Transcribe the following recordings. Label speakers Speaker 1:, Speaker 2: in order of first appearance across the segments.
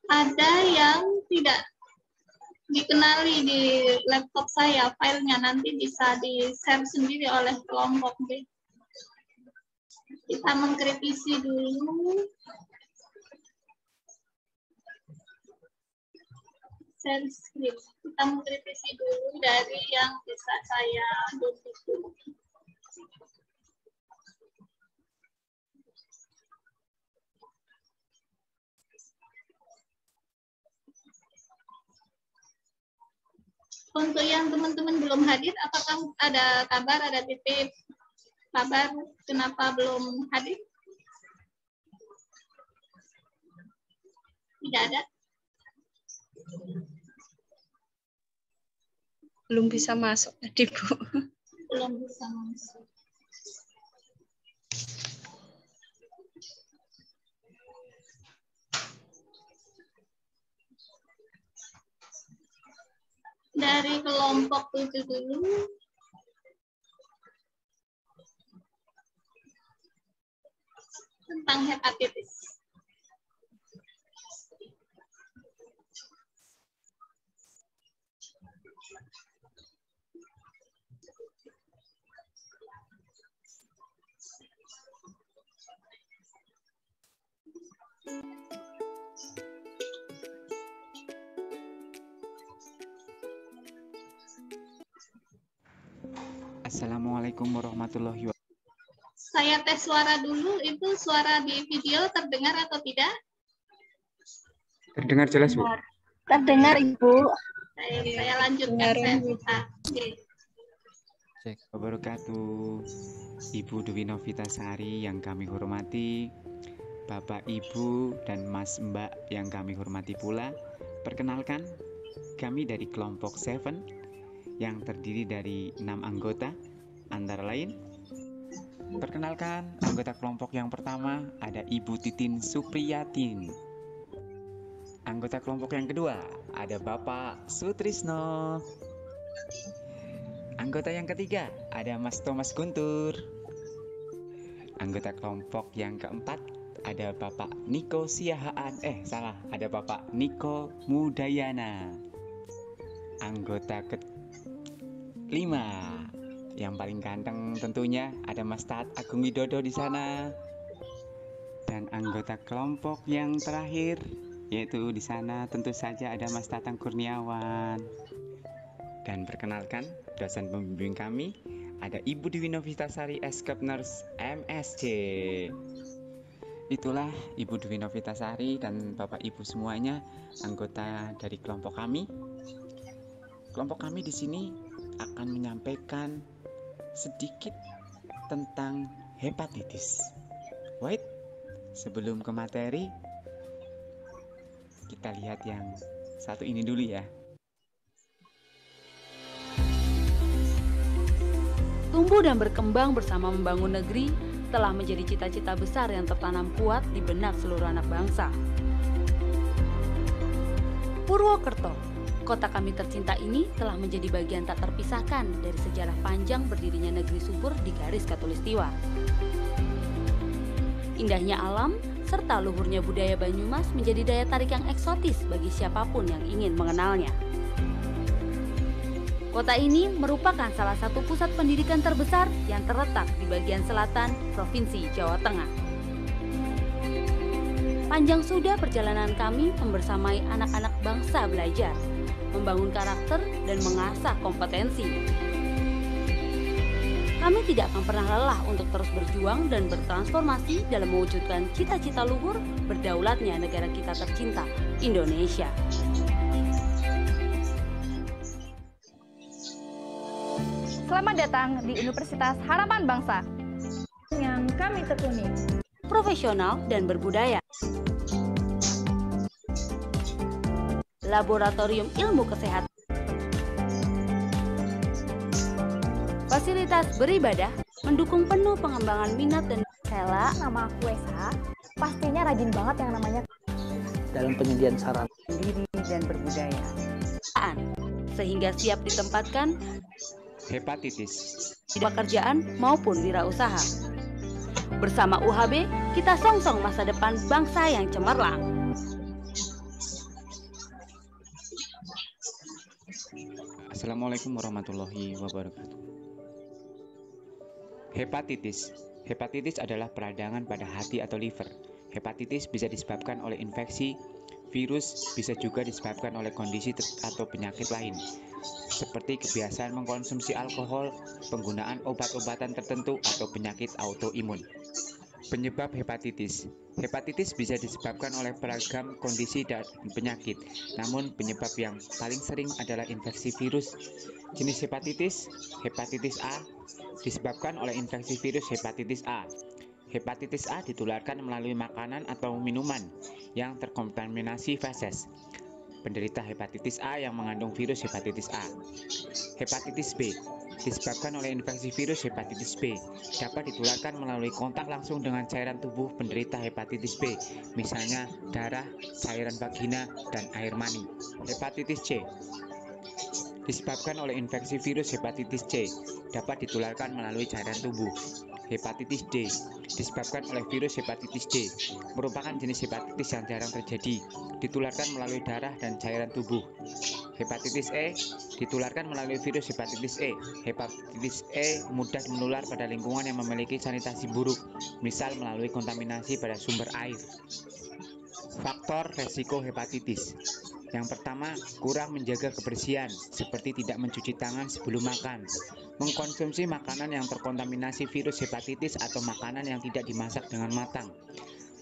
Speaker 1: Ada yang tidak dikenali di laptop saya, filenya nanti bisa di-share sendiri oleh kelompok. Kita mengkritisi dulu. Share script. Kita mengkritisi dulu dari yang bisa saya dulu. Untuk yang teman-teman belum hadir, apakah ada kabar, ada titip kabar kenapa belum hadir? Tidak ada?
Speaker 2: Belum bisa masuk tadi, Bu.
Speaker 1: Belum bisa masuk. Dari kelompok 7 dulu. Tentang hepatitis.
Speaker 3: Assalamualaikum warahmatullahi wabarakatuh.
Speaker 1: Saya tes suara dulu, itu suara di video terdengar atau tidak?
Speaker 3: Terdengar jelas, Bu?
Speaker 4: Terdengar, Ibu.
Speaker 1: Saya lanjutkan saya.
Speaker 3: Cek wabarakatuh. Ibu Dwi Novitasari yang kami hormati, Bapak, Ibu, dan Mas Mbak yang kami hormati pula. Perkenalkan, kami dari kelompok 7 yang terdiri dari 6 anggota, antara lain, perkenalkan anggota kelompok yang pertama ada Ibu Titin Supriyatin. Anggota kelompok yang kedua ada Bapak Sutrisno. Anggota yang ketiga ada Mas Thomas Guntur. Anggota kelompok yang keempat ada Bapak Niko Siahaan. Ada Bapak Niko Mudayana. Anggota kelima yang paling ganteng tentunya ada Mas Taat Agung Widodo di sana. Dan anggota kelompok yang terakhir yaitu di sana tentu saja ada Mas Tatang Kurniawan. Dan perkenalkan dosen pembimbing kami ada Ibu Dwi Novitasari Eskep Nurse MSc. Itulah Ibu Dwi Novitasari dan Bapak Ibu semuanya anggota dari kelompok kami. Kelompok kami di sini akan menyampaikan sedikit tentang hepatitis. Wait, sebelum ke materi, kita lihat yang satu ini dulu ya.
Speaker 5: Tumbuh dan berkembang bersama membangun negeri telah menjadi cita-cita besar yang tertanam kuat di benak seluruh anak bangsa. Purwokerto, kota kami tercinta ini telah menjadi bagian tak terpisahkan dari sejarah panjang berdirinya negeri subur di garis Khatulistiwa. Indahnya alam serta luhurnya budaya Banyumas menjadi daya tarik yang eksotis bagi siapapun yang ingin mengenalnya. Kota ini merupakan salah satu pusat pendidikan terbesar yang terletak di bagian selatan Provinsi Jawa Tengah. Panjang sudah perjalanan kami membersamai anak-anak bangsa belajar, membangun karakter dan mengasah kompetensi. Kami tidak akan pernah lelah untuk terus berjuang dan bertransformasi dalam mewujudkan cita-cita luhur berdaulatnya negara kita tercinta, Indonesia.
Speaker 4: Selamat datang di Universitas Harapan Bangsa yang kami tekuni.
Speaker 5: Profesional dan berbudaya. Laboratorium Ilmu Kesehatan. Fasilitas beribadah mendukung penuh pengembangan minat dan
Speaker 4: Sela, nama aku Esa, pastinya rajin banget yang namanya
Speaker 6: dalam penyediaan sarana
Speaker 5: diri dan berbudaya. Sehingga siap ditempatkan
Speaker 3: Hepatitis
Speaker 5: di pekerjaan maupun wirausaha. Bersama UHB, kita songsong masa depan bangsa yang cemerlang.
Speaker 3: Assalamualaikum warahmatullahi wabarakatuh. Hepatitis. Hepatitis adalah peradangan pada hati atau liver. Hepatitis bisa disebabkan oleh infeksi, virus, bisa juga disebabkan oleh kondisi atau penyakit lain, seperti kebiasaan mengkonsumsi alkohol, penggunaan obat-obatan tertentu, atau penyakit autoimun. Penyebab hepatitis. Hepatitis bisa disebabkan oleh beragam kondisi dan penyakit, namun penyebab yang paling sering adalah infeksi virus. Jenis hepatitis A disebabkan oleh infeksi virus hepatitis A. Hepatitis A ditularkan melalui makanan atau minuman yang terkontaminasi feses. Penderita hepatitis A yang mengandung virus hepatitis A. Hepatitis B disebabkan oleh infeksi virus hepatitis B, dapat ditularkan melalui kontak langsung dengan cairan tubuh penderita hepatitis B, misalnya darah, cairan vagina, dan air mani. Hepatitis C disebabkan oleh infeksi virus hepatitis C, dapat ditularkan melalui cairan tubuh. Hepatitis D disebabkan oleh virus hepatitis D, merupakan jenis hepatitis yang jarang terjadi, ditularkan melalui darah dan cairan tubuh. Hepatitis E ditularkan melalui virus hepatitis E. Hepatitis E mudah menular pada lingkungan yang memiliki sanitasi buruk, misal melalui kontaminasi pada sumber air. Faktor resiko hepatitis. Yang pertama, kurang menjaga kebersihan, seperti tidak mencuci tangan sebelum makan, mengkonsumsi makanan yang terkontaminasi virus hepatitis atau makanan yang tidak dimasak dengan matang,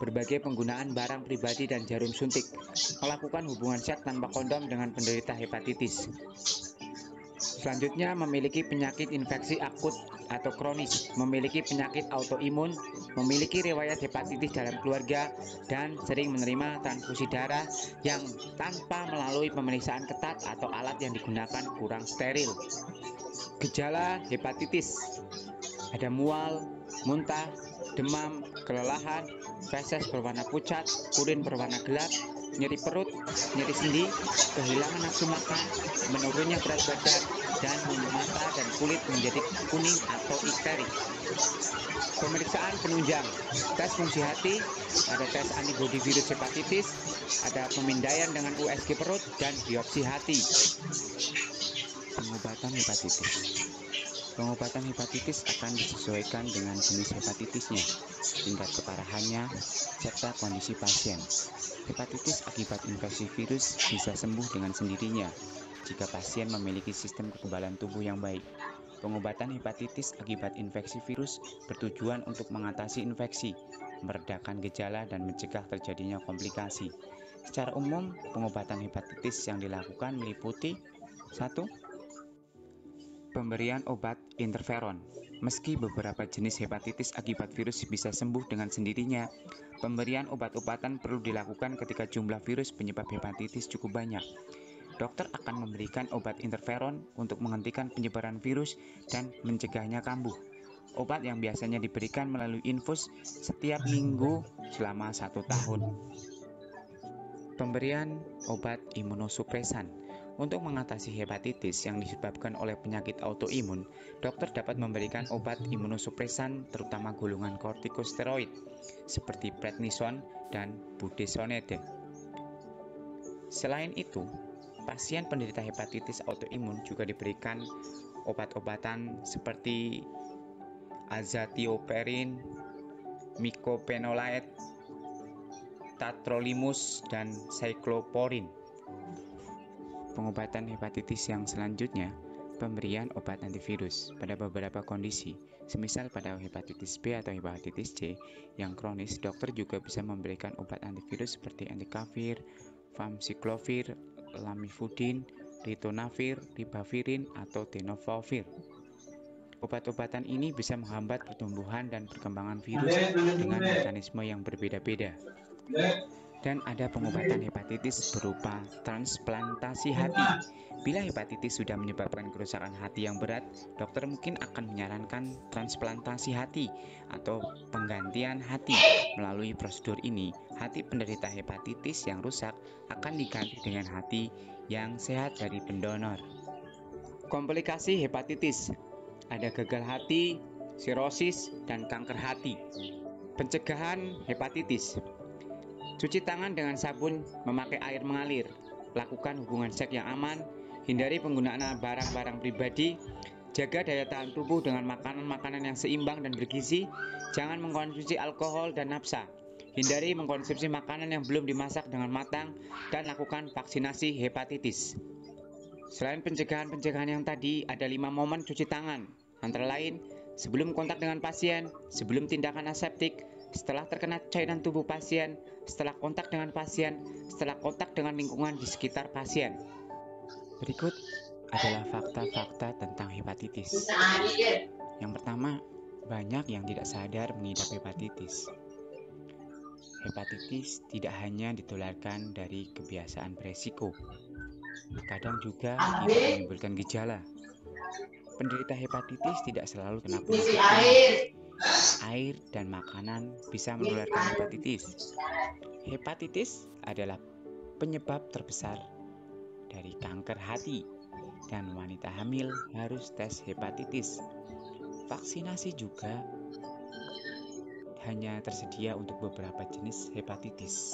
Speaker 3: berbagai penggunaan barang pribadi dan jarum suntik, melakukan hubungan seks tanpa kondom dengan penderita hepatitis. Selanjutnya, memiliki penyakit infeksi akut atau kronis, memiliki penyakit autoimun, memiliki riwayat hepatitis dalam keluarga, dan sering menerima transfusi darah yang tanpa melalui pemeriksaan ketat atau alat yang digunakan kurang steril. Gejala hepatitis: ada mual, muntah, demam, kelelahan, feses berwarna pucat, urin berwarna gelap, nyeri perut, nyeri sendi, kehilangan nafsu makan, menurunnya berat badan, dan mata dan kulit menjadi kuning atau ikteri. Pemeriksaan penunjang: tes fungsi hati, ada tes antibodi virus hepatitis, ada pemindaian dengan USG perut, dan biopsi hati. Pengobatan hepatitis. Pengobatan hepatitis akan disesuaikan dengan jenis hepatitisnya, tingkat keparahannya, serta kondisi pasien. Hepatitis akibat infeksi virus bisa sembuh dengan sendirinya jika pasien memiliki sistem kekebalan tubuh yang baik. Pengobatan hepatitis akibat infeksi virus bertujuan untuk mengatasi infeksi, meredakan gejala, dan mencegah terjadinya komplikasi. Secara umum, pengobatan hepatitis yang dilakukan meliputi 1. Pemberian obat interferon. Meski beberapa jenis hepatitis akibat virus bisa sembuh dengan sendirinya, pemberian obat-obatan perlu dilakukan ketika jumlah virus penyebab hepatitis cukup banyak. Dokter akan memberikan obat interferon untuk menghentikan penyebaran virus dan mencegahnya kambuh. Obat yang biasanya diberikan melalui infus setiap minggu selama 1 tahun. Pemberian obat imunosupresan. Untuk mengatasi hepatitis yang disebabkan oleh penyakit autoimun, dokter dapat memberikan obat imunosupresan terutama golongan kortikosteroid seperti prednison dan budesonide. Selain itu, pasien penderita hepatitis autoimun juga diberikan obat-obatan seperti azatioperin, mycophenolate, tacrolimus, dan cyclosporin. Pengobatan hepatitis yang selanjutnya, pemberian obat antivirus pada beberapa kondisi, semisal pada hepatitis B atau hepatitis C yang kronis, dokter juga bisa memberikan obat antivirus seperti entecavir, famciclovir, lamivudin, ritonavir, ribavirin, atau tenofovir. Obat-obatan ini bisa menghambat pertumbuhan dan perkembangan virus dengan mekanisme yang berbeda-beda. Dan ada pengobatan hepatitis berupa transplantasi hati. Bila hepatitis sudah menyebabkan kerusakan hati yang berat, dokter mungkin akan menyarankan transplantasi hati atau penggantian hati. Melalui prosedur ini, hati penderita hepatitis yang rusak akan diganti dengan hati yang sehat dari pendonor. Komplikasi hepatitis: ada gagal hati, sirosis, dan kanker hati. Pencegahan hepatitis: cuci tangan dengan sabun memakai air mengalir, lakukan hubungan seks yang aman, Hindari penggunaan barang-barang pribadi. Jaga daya tahan tubuh dengan makanan-makanan yang seimbang dan bergizi. Jangan mengkonsumsi alkohol dan nafsa. Hindari mengkonsumsi makanan yang belum dimasak dengan matang dan lakukan vaksinasi hepatitis. Selain pencegahan-pencegahan yang tadi, ada 5 momen cuci tangan. Antara lain, sebelum kontak dengan pasien, sebelum tindakan aseptik, setelah terkena cairan tubuh pasien, setelah kontak dengan pasien, setelah kontak dengan lingkungan di sekitar pasien. Berikut adalah fakta-fakta tentang hepatitis. Yang pertama, banyak yang tidak sadar mengidap hepatitis. Hepatitis tidak hanya ditularkan dari kebiasaan beresiko. Kadang juga tidak menimbulkan gejala. Penderita hepatitis tidak selalu kena penyakit. Air dan makanan bisa menularkan hepatitis. Hepatitis adalah penyebab terbesar dari kanker hati, dan wanita hamil harus tes hepatitis. Vaksinasi juga hanya tersedia untuk beberapa jenis hepatitis.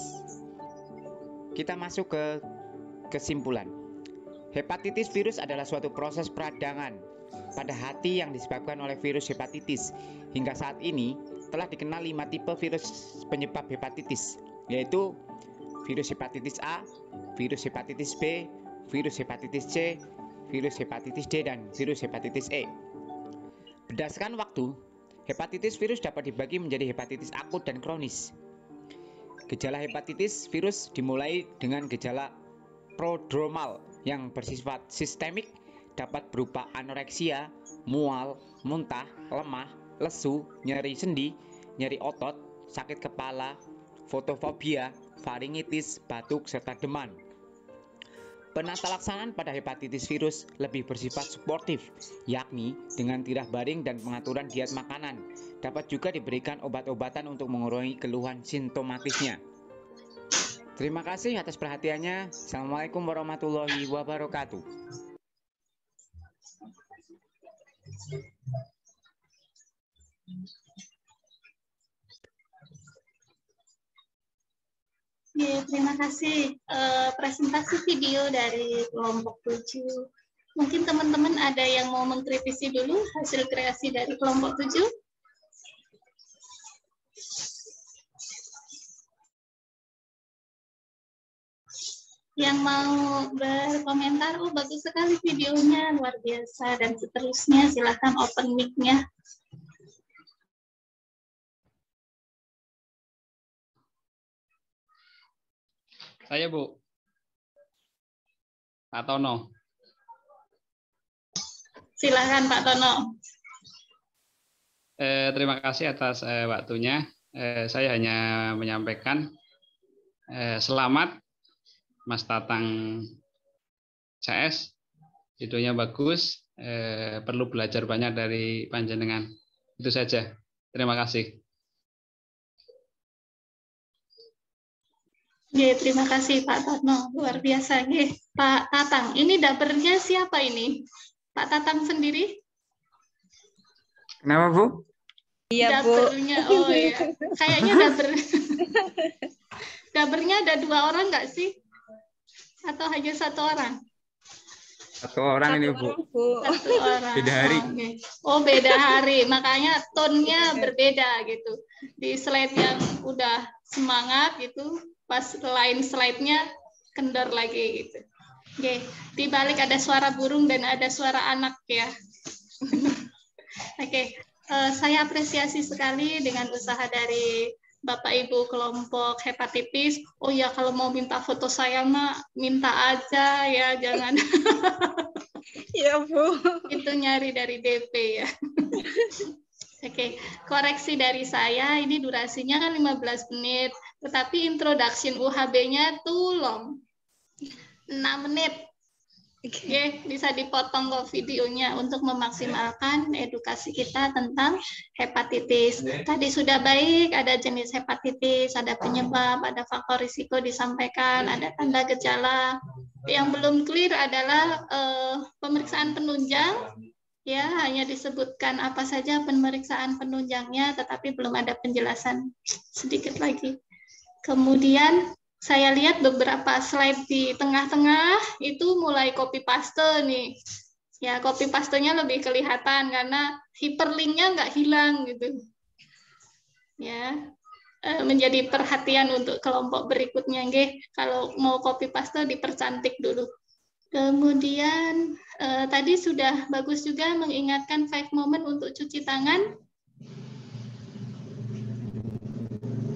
Speaker 3: Kita masuk ke kesimpulan. Hepatitis virus adalah suatu proses peradangan pada hati yang disebabkan oleh virus hepatitis. Hingga saat ini telah dikenal 5 tipe virus penyebab hepatitis, yaitu virus hepatitis A, virus hepatitis B, virus hepatitis C, virus hepatitis D, dan virus hepatitis E. Berdasarkan waktu, hepatitis virus dapat dibagi menjadi hepatitis akut dan kronis. Gejala hepatitis virus dimulai dengan gejala prodromal yang bersifat sistemik, dapat berupa anoreksia, mual, muntah, lemah, lesu, nyeri sendi, nyeri otot, sakit kepala, fotofobia, faringitis, batuk, serta demam. Penata laksanaan pada hepatitis virus lebih bersifat suportif, yakni dengan tirah baring dan pengaturan diet makanan. Dapat juga diberikan obat-obatan untuk mengurangi keluhan simptomatisnya. Terima kasih atas perhatiannya. Assalamualaikum warahmatullahi wabarakatuh.
Speaker 1: Ya, terima kasih presentasi video dari kelompok 7. Mungkin teman-teman ada yang mau mengkritisi dulu hasil kreasi dari kelompok 7? Yang mau berkomentar, oh bagus sekali videonya, luar biasa, dan seterusnya, silahkan open mic-nya.
Speaker 7: Saya, Bu. Pak Tono.
Speaker 1: Silakan Pak Tono.
Speaker 7: Terima kasih atas waktunya. Saya hanya menyampaikan selamat Mas Tatang CS. Videonya bagus. Perlu belajar banyak dari panjenengan. Itu saja. Terima kasih.
Speaker 1: Oke, terima kasih Pak Tatno, luar biasa. Oke, Pak Tatang, ini dapurnya siapa ini? Pak Tatang sendiri?
Speaker 3: Kenapa, Bu?
Speaker 2: Iya, Bu.
Speaker 1: Dapurnya, oh ya, kayaknya dapurnya ada 2 orang nggak sih? Atau hanya 1 orang?
Speaker 3: 1 orang ini, Bu.
Speaker 1: 1 orang.
Speaker 3: Beda hari.
Speaker 1: Oh, beda hari, makanya tone-nya berbeda gitu. Di slide yang udah semangat gitu, pas lain slide-nya kendor lagi gitu. Oke, di balik ada suara burung dan ada suara anak ya. Oke, saya apresiasi sekali dengan usaha dari Bapak Ibu kelompok hepatitis. Oh ya, kalau mau minta foto saya mah minta aja ya, jangan.
Speaker 2: Iya, Bu.
Speaker 1: Itu nyari dari DP ya. Oke, koreksi dari saya, ini durasinya kan 15 menit, tetapi introduction UHB-nya tuh long. 6 menit. Oke, bisa dipotong kok videonya untuk memaksimalkan edukasi kita tentang hepatitis. Tadi sudah baik, ada jenis hepatitis, ada penyebab, ada faktor risiko disampaikan, ada tanda gejala. Yang belum clear adalah pemeriksaan penunjang. Ya, hanya disebutkan apa saja pemeriksaan penunjangnya, tetapi belum ada penjelasan sedikit lagi. Kemudian Saya lihat beberapa slide di tengah-tengah itu mulai copy paste nih. Ya, copy pastenya lebih kelihatan karena hyperlinknya nggak hilang gitu. Ya, menjadi perhatian untuk kelompok berikutnya, nggih. Kalau mau copy paste dipercantik dulu. Kemudian tadi sudah bagus juga mengingatkan 5 moment untuk cuci tangan.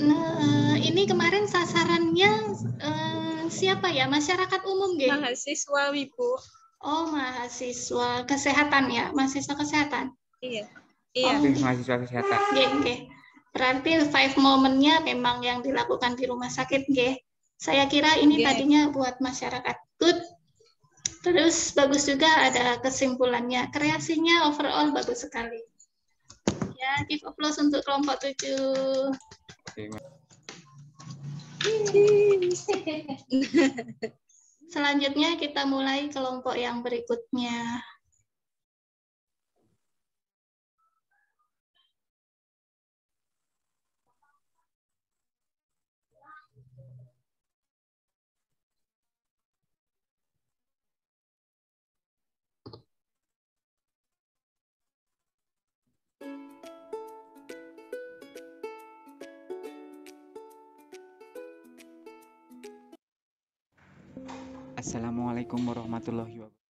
Speaker 1: Nah, ini kemarin sasarannya siapa ya? Masyarakat umum, nggih?
Speaker 2: Mahasiswa, Ibu.
Speaker 1: Oh, mahasiswa kesehatan ya? Mahasiswa kesehatan?
Speaker 2: Iya. Iya.
Speaker 1: Oh,
Speaker 3: Mahasiswa kesehatan.
Speaker 1: nggih. Berarti 5 moment-nya memang yang dilakukan di rumah sakit, nggih. Saya kira ini tadinya buat masyarakat. Good. Terus bagus juga ada kesimpulannya. Kreasinya overall bagus sekali. Ya, give applause untuk kelompok 7. Selanjutnya kita mulai kelompok yang berikutnya.
Speaker 3: Assalamualaikum warahmatullahi wabarakatuh.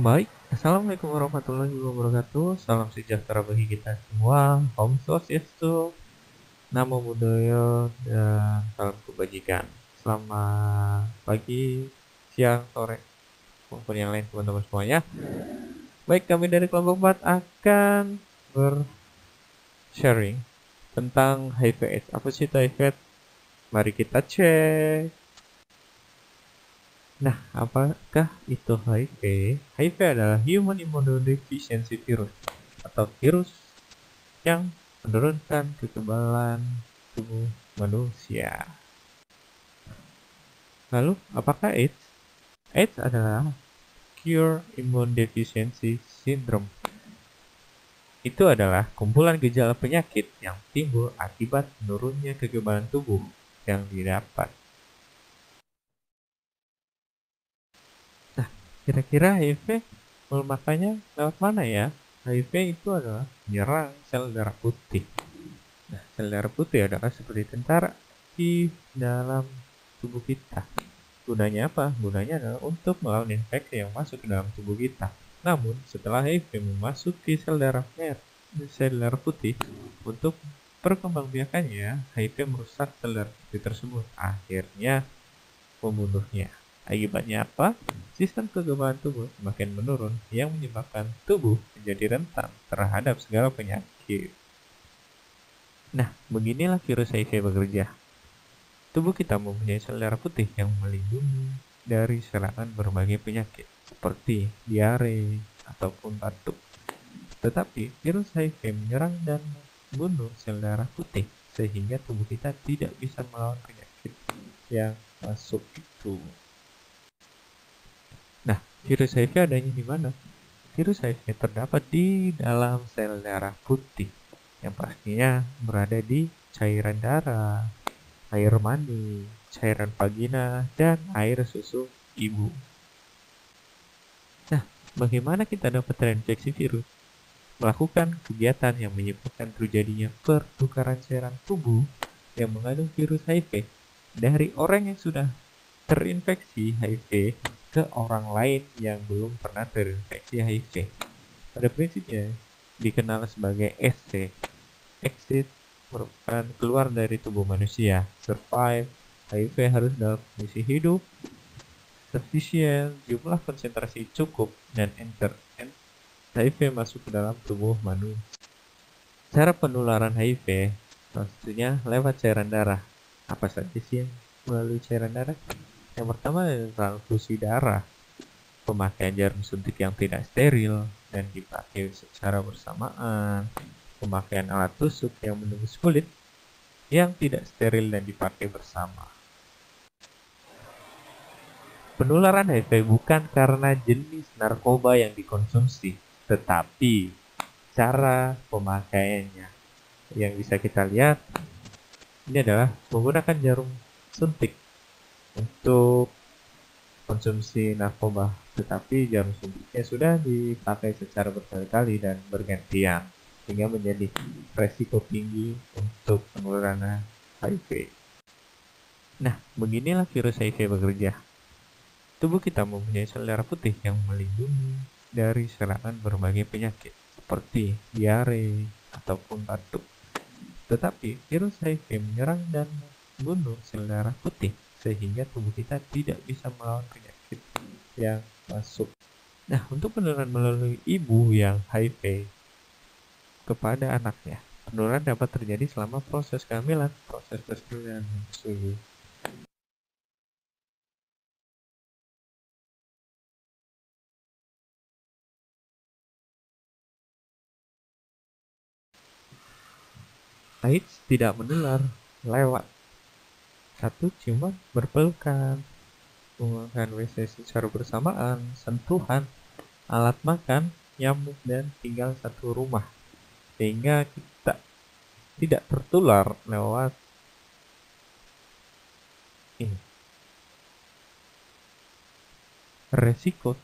Speaker 8: Baik, Assalamualaikum warahmatullahi wabarakatuh. Salam sejahtera bagi kita semua. Om Swastiastu, Namo Buddhaya, dan salam kebajikan. Selamat pagi, siang, sore, maupun yang lain teman-teman semuanya. Baik, kami dari kelompok 4 akan sharing tentang HIV/AIDS. Apa sih itu HIV? Mari kita cek. Nah, apakah itu HIV? HIV adalah Human Immunodeficiency Virus atau virus yang menurunkan kekebalan tubuh manusia. Lalu, apakah AIDS? AIDS adalah Acute Immune Deficiency Syndrome. Itu adalah kumpulan gejala penyakit yang timbul akibat menurunnya kekebalan tubuh yang didapat Kira-kira HIV melemahkannya lewat mana ya? HIV itu adalah menyerang sel darah putih. Nah, sel darah putih adalah seperti tentara di dalam tubuh kita. Gunanya apa? Gunanya adalah untuk melawan infeksi yang masuk ke dalam tubuh kita. Namun, setelah HIV memasuki sel darah putih, untuk perkembangbiakannya, HIV merusak sel darah putih tersebut, akhirnya membunuhnya. Akibatnya apa? Sistem kekebalan tubuh semakin menurun yang menyebabkan tubuh menjadi rentan terhadap segala penyakit. Nah, beginilah virus HIV bekerja. Tubuh kita mempunyai sel darah putih yang melindungi dari serangan berbagai penyakit seperti diare ataupun batuk. Tetapi virus HIV menyerang dan membunuh sel darah putih sehingga tubuh kita tidak bisa melawan penyakit yang masuk itu. Nah, virus HIV adanya di mana? Virus HIV terdapat di dalam sel darah putih yang pastinya berada di cairan darah, air mani, cairan vagina, dan air susu ibu. Nah, bagaimana kita dapat terinfeksi virus? Melakukan kegiatan yang menyebabkan terjadinya pertukaran cairan tubuh yang mengandung virus HIV dari orang yang sudah terinfeksi HIV ke orang lain yang belum pernah terinfeksi HIV. Pada prinsipnya dikenal sebagai ESC. Exit merupakan keluar dari tubuh manusia. Survive, HIV harus dalam kondisi hidup, sufficient, jumlah konsentrasi cukup, dan enter, HIV masuk ke dalam tubuh manusia. Cara penularan HIV tentunya lewat cairan darah. Apa saja sih yang melalui cairan darah? Yang pertama adalah transfusi darah, pemakaian jarum suntik yang tidak steril dan dipakai secara bersamaan, pemakaian alat tusuk yang menembus kulit yang tidak steril dan dipakai bersama. Penularan HIV bukan karena jenis narkoba yang dikonsumsi, tetapi cara pemakaiannya. Yang bisa kita lihat ini adalah menggunakan jarum suntik untuk konsumsi narkoba, tetapi jarum suntiknya sudah dipakai secara berkali-kali dan bergantian sehingga menjadi resiko tinggi untuk penularan HIV. Nah, beginilah virus HIV bekerja. Tubuh kita mempunyai sel darah putih yang melindungi dari serangan berbagai penyakit seperti diare ataupun batuk. Tetapi virus HIV menyerang dan membunuh sel darah putih sehingga tubuh kita tidak bisa melawan penyakit yang masuk. Nah, untuk penularan melalui ibu yang HIV kepada anaknya, penularan dapat terjadi selama proses kehamilan, proses persalinan menyusui. AIDS tidak menular lewat satu ciuman, berpelukan, menggunakan WC secara bersamaan, sentuhan, alat makan, nyamuk, dan tinggal satu rumah, sehingga kita tidak tertular lewat ini. Resiko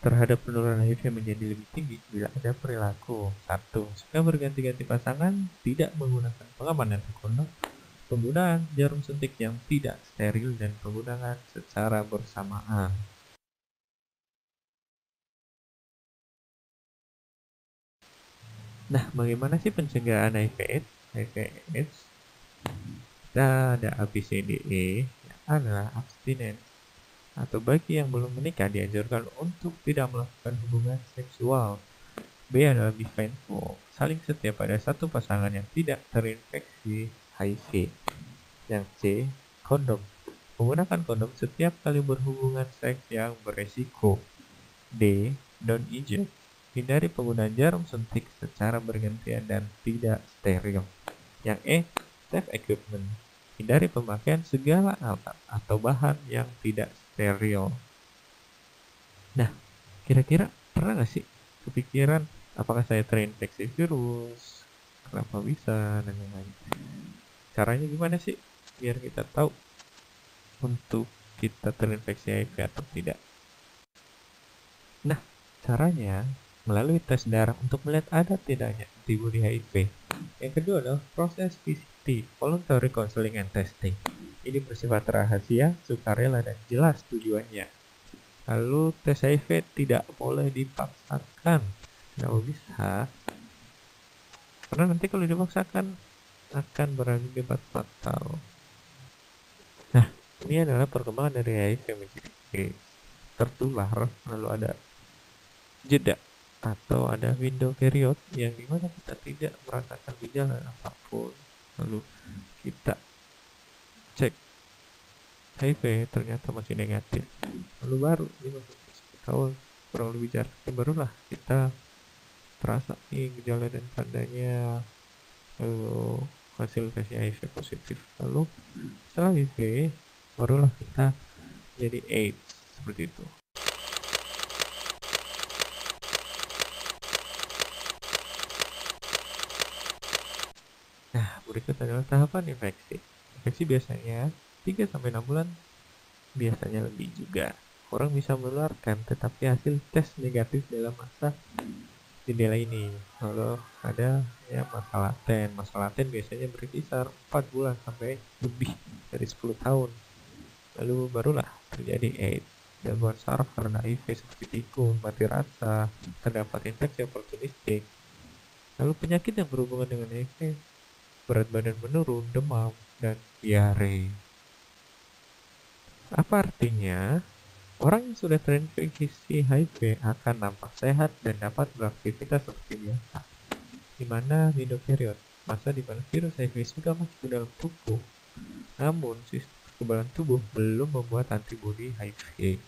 Speaker 8: terhadap penularan HIV menjadi lebih tinggi bila ada perilaku 1. Suka berganti-ganti pasangan, tidak menggunakan pengaman atau kondom, penggunaan jarum suntik yang tidak steril, dan penggunaan secara bersamaan. Nah, bagaimana sih pencegahan HIV/AIDS? Kita ada ABCDE, yang adalah abstinens, atau bagi yang belum menikah dianjurkan untuk tidak melakukan hubungan seksual. B adalah be faithful, saling setia pada satu pasangan yang tidak terinfeksi HIV. Yang C, kondom, menggunakan kondom setiap kali berhubungan seks yang beresiko. D, don't inject, hindari penggunaan jarum suntik secara bergantian dan tidak steril. Yang E, safe equipment, hindari pemakaian segala alat atau bahan yang tidak steril. Nah, kira-kira pernah gak sih kepikiran apakah saya terinfeksi virus? Kenapa bisa? Dan lain-lain. Caranya gimana sih biar kita tahu untuk kita terinfeksi HIV atau tidak? Nah, caranya melalui tes darah untuk melihat ada tidaknya antibodi HIV. Yang kedua adalah proses VCT, Voluntary Counseling and Testing. Ini bersifat rahasia, sukarela, dan jelas tujuannya. Lalu tes HIV tidak boleh dipaksakan. Tidak bisa. Karena nanti kalau dipaksakan akan berakibat fatal. Nah, ini adalah perkembangan dari HIV menjadi tertular, lalu ada jeda atau ada window period yang dimana kita tidak merasakan gejala apapun, lalu kita cek HIV ternyata masih negatif, lalu baru di masa 10 tahun kurang lebih jaraknya barulah kita terasa gejala dan tandanya, lalu hasil tes HIV positif, lalu setelah HIV barulah kita jadi AIDS seperti itu. Nah, berikut adalah tahapan infeksi. Infeksi biasanya 3-6 bulan, biasanya lebih juga. Orang bisa menularkan, tetapi hasil tes negatif dalam masa jendela ini. Lalu ada ya masa laten. Masa laten biasanya berkisar 4 bulan sampai lebih dari 10 tahun. Lalu barulah terjadi AIDS. Gangguan saraf karena HIV seperti tikun, mati rasa, terdapat infeksi oportunistik. Lalu penyakit yang berhubungan dengan HIV, berat badan menurun, demam, dan diare. Apa artinya? Orang yang sudah terinfeksi HIV akan nampak sehat dan dapat beraktivitas seperti biasa. Di mana window period, masa di mana virus HIV sudah masuk ke dalam tubuh. Namun, sistem kekebalan tubuh belum membuat antibodi HIV.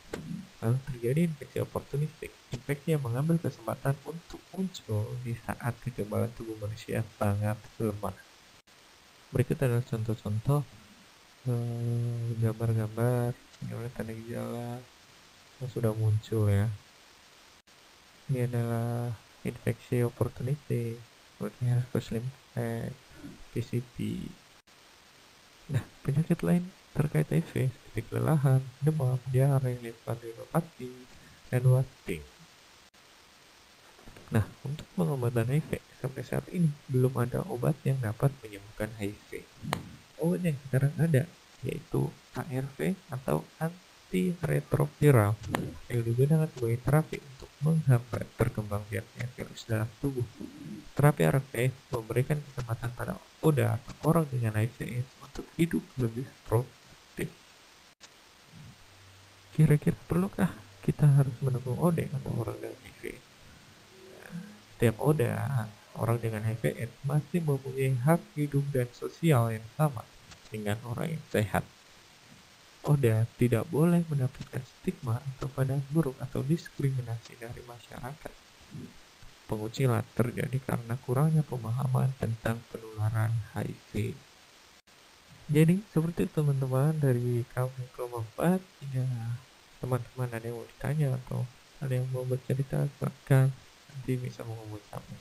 Speaker 8: Lalu terjadi infeksi oportunistik, infeksi yang mengambil kesempatan untuk muncul di saat kekebalan tubuh manusia sangat lemah. Berikut adalah contoh-contoh gambar-gambar tanda gejala yang sudah muncul ya. Ini adalah infeksi oportunistik, seperti herpes simplex, PCP. Nah, penyakit lain terkait HIV seperti kelelahan, demam, diare, limfadenopati, dan wasting. Nah, untuk pengobatan HIV sampai saat ini belum ada obat yang dapat menyembuhkan HIV. Obat yang sekarang ada yaitu ARV atau antiretroviral yang digunakan sebagai terapi untuk menghambat perkembangbiakan virus dalam tubuh. Terapi ARV memberikan kesempatan pada ODA atau orang dengan HIV untuk hidup lebih produktif. Kira-kira perlukah kita harus mendukung ODA atau orang dengan HIV? Setiap ODA, orang dengan HIV masih mempunyai hak hidup dan sosial yang sama dengan orang yang sehat. ODA tidak boleh mendapatkan stigma atau pandang buruk atau diskriminasi dari masyarakat. Pengucilan terjadi karena kurangnya pemahaman tentang penularan HIV. Jadi seperti teman-teman dari kami kelompok 4, ya teman-teman ada yang mau ditanya atau ada yang mau bercerita, silakan nanti bisa menghubungi kami.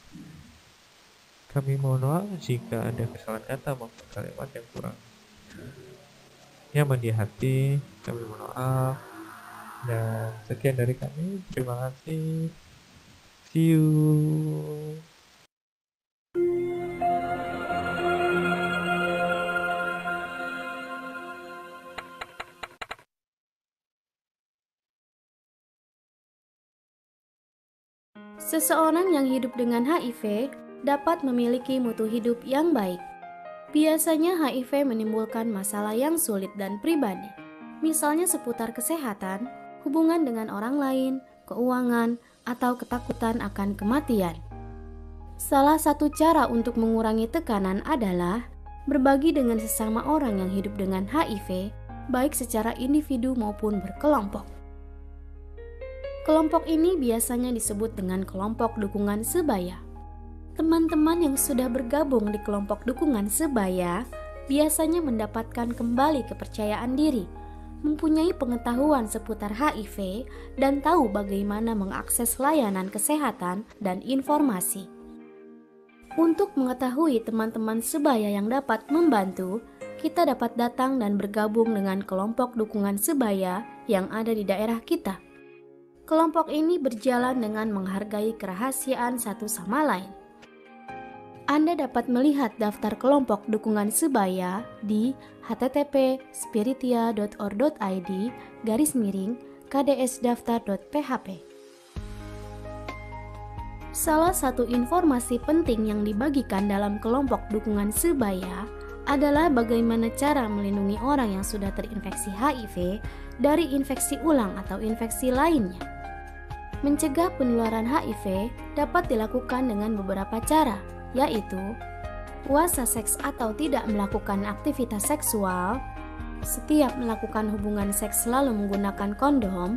Speaker 8: Kami mohon maaf jika ada kesalahan kata maupun kalimat yang kurang nyaman di hati. Kami mohon maaf. Dan sekian dari kami. Terima kasih. See you.
Speaker 9: Seseorang yang hidup dengan HIV dapat memiliki mutu hidup yang baik. Biasanya HIV menimbulkan masalah yang sulit dan pribadi, misalnya seputar kesehatan, hubungan dengan orang lain, keuangan, atau ketakutan akan kematian. Salah satu cara untuk mengurangi tekanan adalah berbagi dengan sesama orang yang hidup dengan HIV, baik secara individu maupun berkelompok. Kelompok ini biasanya disebut dengan kelompok dukungan sebaya. Teman-teman yang sudah bergabung di kelompok dukungan sebaya biasanya mendapatkan kembali kepercayaan diri, mempunyai pengetahuan seputar HIV, dan tahu bagaimana mengakses layanan kesehatan dan informasi. Untuk mengetahui teman-teman sebaya yang dapat membantu, kita dapat datang dan bergabung dengan kelompok dukungan sebaya yang ada di daerah kita. Kelompok ini berjalan dengan menghargai kerahasiaan satu sama lain. Anda dapat melihat daftar kelompok dukungan sebaya di http://spiritia.org/kdsdaftar.php. Salah satu informasi penting yang dibagikan dalam kelompok dukungan sebaya adalah bagaimana cara melindungi orang yang sudah terinfeksi HIV dari infeksi ulang atau infeksi lainnya. Mencegah penularan HIV dapat dilakukan dengan beberapa cara, yaitu puasa seks atau tidak melakukan aktivitas seksual, setiap melakukan hubungan seks selalu menggunakan kondom,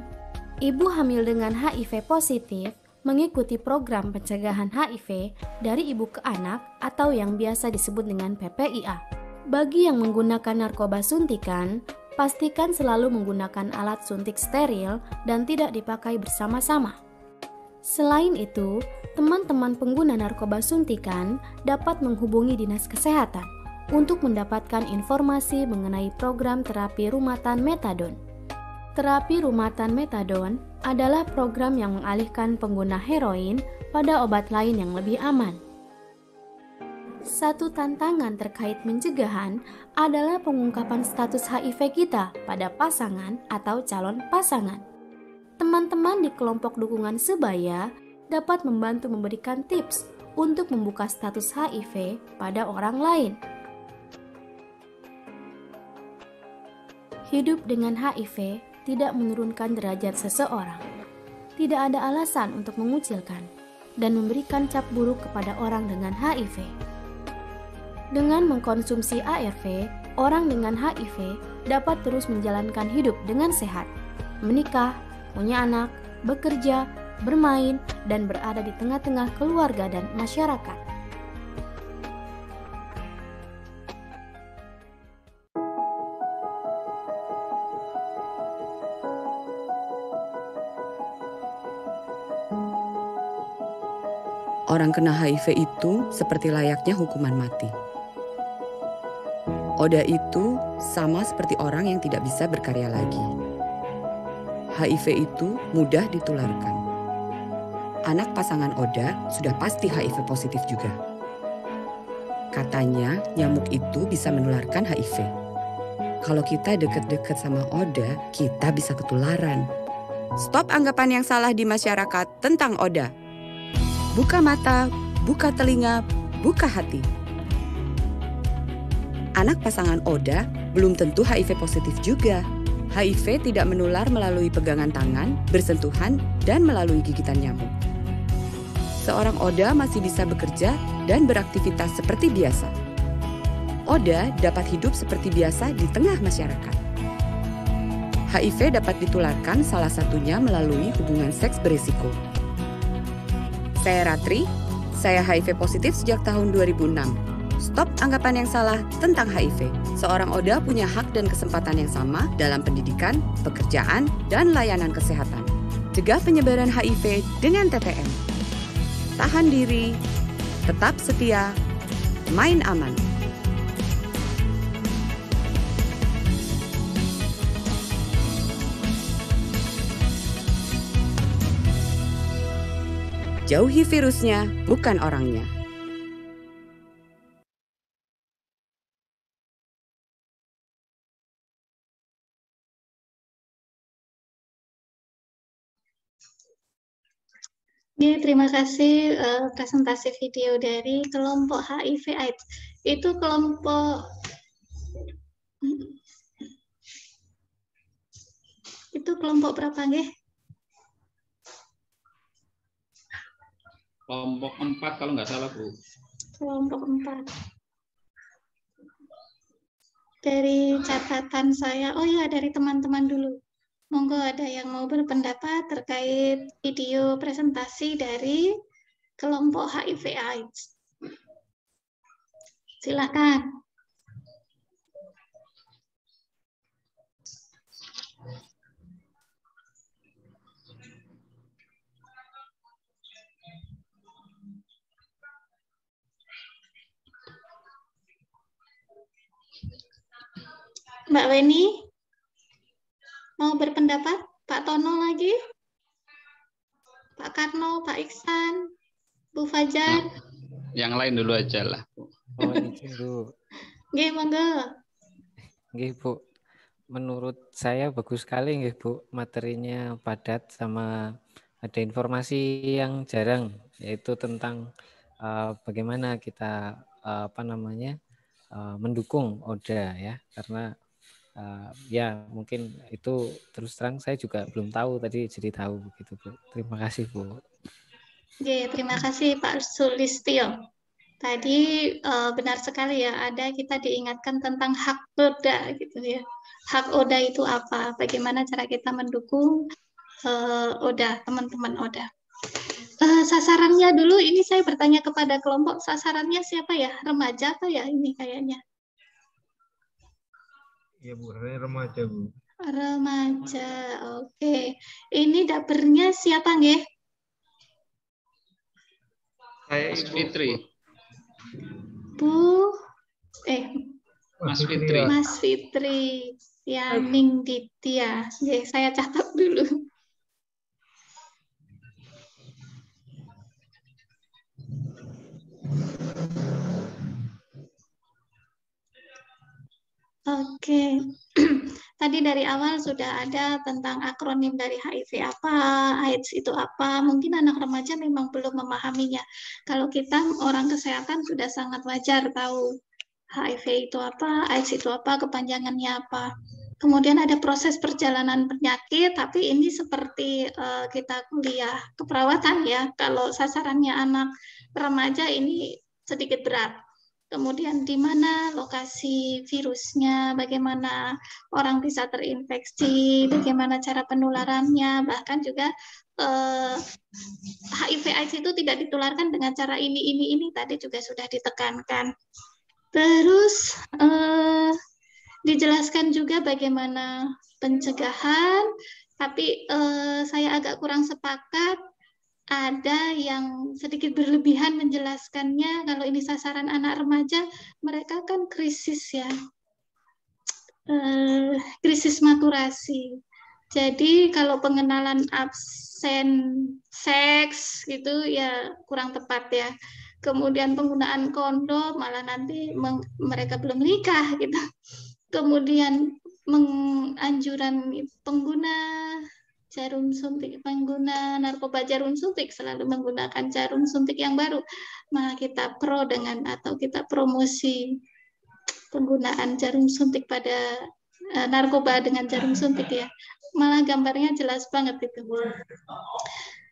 Speaker 9: ibu hamil dengan HIV positif mengikuti program pencegahan HIV dari ibu ke anak atau yang biasa disebut dengan PPIA. Bagi yang menggunakan narkoba suntikan, pastikan selalu menggunakan alat suntik steril dan tidak dipakai bersama-sama. Selain itu, teman-teman pengguna narkoba suntikan dapat menghubungi Dinas Kesehatan untuk mendapatkan informasi mengenai program terapi rumatan metadon. Terapi rumatan metadon adalah program yang mengalihkan pengguna heroin pada obat lain yang lebih aman. Satu tantangan terkait pencegahan adalah pengungkapan status HIV kita pada pasangan atau calon pasangan. Teman-teman di kelompok dukungan sebaya dapat membantu memberikan tips untuk membuka status HIV pada orang lain. Hidup dengan HIV tidak menurunkan derajat seseorang. Tidak ada alasan untuk mengucilkan dan memberikan cap buruk kepada orang dengan HIV. Dengan mengkonsumsi ARV, orang dengan HIV dapat terus menjalankan hidup dengan sehat, menikah, punya anak, bekerja, bermain, dan berada di tengah-tengah keluarga dan masyarakat.
Speaker 10: Orang kena HIV itu seperti layaknya hukuman mati. Oda itu sama seperti orang yang tidak bisa berkarya lagi. HIV itu mudah ditularkan. Anak pasangan Oda sudah pasti HIV positif juga. Katanya nyamuk itu bisa menularkan HIV. Kalau kita deket-deket sama Oda, kita bisa ketularan. Stop anggapan yang salah di masyarakat tentang Oda. Buka mata, buka telinga, buka hati. Anak pasangan Oda belum tentu HIV positif juga. HIV tidak menular melalui pegangan tangan, bersentuhan, dan melalui gigitan nyamuk. Seorang Oda masih bisa bekerja dan beraktivitas seperti biasa. Oda dapat hidup seperti biasa di tengah masyarakat. HIV dapat ditularkan salah satunya melalui hubungan seks berisiko. Saya Ratri, saya HIV positif sejak tahun 2006. Stop anggapan yang salah tentang HIV. Seorang Oda punya hak dan kesempatan yang sama dalam pendidikan, pekerjaan, dan layanan kesehatan. Cegah penyebaran HIV dengan TPM. Tahan diri, tetap setia, main aman. Jauhi virusnya, bukan orangnya.
Speaker 1: Ya, terima kasih presentasi video dari kelompok HIV/AIDS. Itu kelompok berapa nggih?
Speaker 7: Kelompok 4 kalau nggak salah, Bu.
Speaker 1: Kelompok 4. Dari catatan saya, oh ya dari teman-teman dulu. Monggo ada yang mau berpendapat terkait video presentasi dari kelompok HIV/AIDS. Silakan. Mbak Weni, mau berpendapat? Pak Tono lagi? Pak Karno, Pak Iksan, Bu Fajar.
Speaker 7: Yang lain dulu aja lah, Bu.
Speaker 11: Oh, izin Bu.
Speaker 1: Nggih, monggo.
Speaker 11: Nggih Bu. Menurut saya bagus sekali nggih Bu, materinya padat sama ada informasi yang jarang, yaitu tentang bagaimana kita mendukung ODA ya, karena ya mungkin itu terus terang saya juga belum tahu, tadi jadi tahu begitu Bu. Terima kasih Bu.
Speaker 1: Oke, terima kasih Pak Sulistyo. Tadi benar sekali ya, kita diingatkan tentang hak ODA gitu ya. Hak ODA itu apa? Bagaimana cara kita mendukung ODA, teman-teman ODA. Sasarannya dulu, ini saya bertanya kepada kelompok, sasarannya siapa ya? Remaja atau ya ini kayaknya?
Speaker 8: Iya Bu, remaja Bu.
Speaker 1: Remaja, oke. Ini dapurnya siapa nggih?
Speaker 8: Saya
Speaker 7: Mas Fitri.
Speaker 1: Mas Fitri. Mas Fitri. Yaning Ditya. Oke, saya catat dulu. Oke, tadi dari awal sudah ada tentang akronim dari HIV apa, AIDS itu apa. Mungkin anak remaja memang belum memahaminya. Kalau kita orang kesehatan sudah sangat wajar tahu HIV itu apa, AIDS itu apa, kepanjangannya apa. Kemudian ada proses perjalanan penyakit, tapi ini seperti kita kuliah keperawatan ya. Kalau sasarannya anak remaja ini sedikit berat. Kemudian di mana lokasi virusnya, bagaimana orang bisa terinfeksi, bagaimana cara penularannya, bahkan juga HIV/AIDS itu tidak ditularkan dengan cara ini tadi juga sudah ditekankan. Terus dijelaskan juga bagaimana pencegahan, tapi saya agak kurang sepakat. Ada yang sedikit berlebihan menjelaskannya. Kalau ini sasaran anak remaja, mereka kan krisis ya, krisis maturasi. Jadi kalau pengenalan absen seks gitu ya kurang tepat ya. Kemudian penggunaan kondom malah nanti mereka belum menikah gitu. Kemudian anjuran pengguna jarum suntik, pengguna narkoba jarum suntik selalu menggunakan jarum suntik yang baru, malah kita pro dengan atau kita promosi penggunaan jarum suntik pada narkoba dengan jarum suntik ya, malah gambarnya jelas banget itu.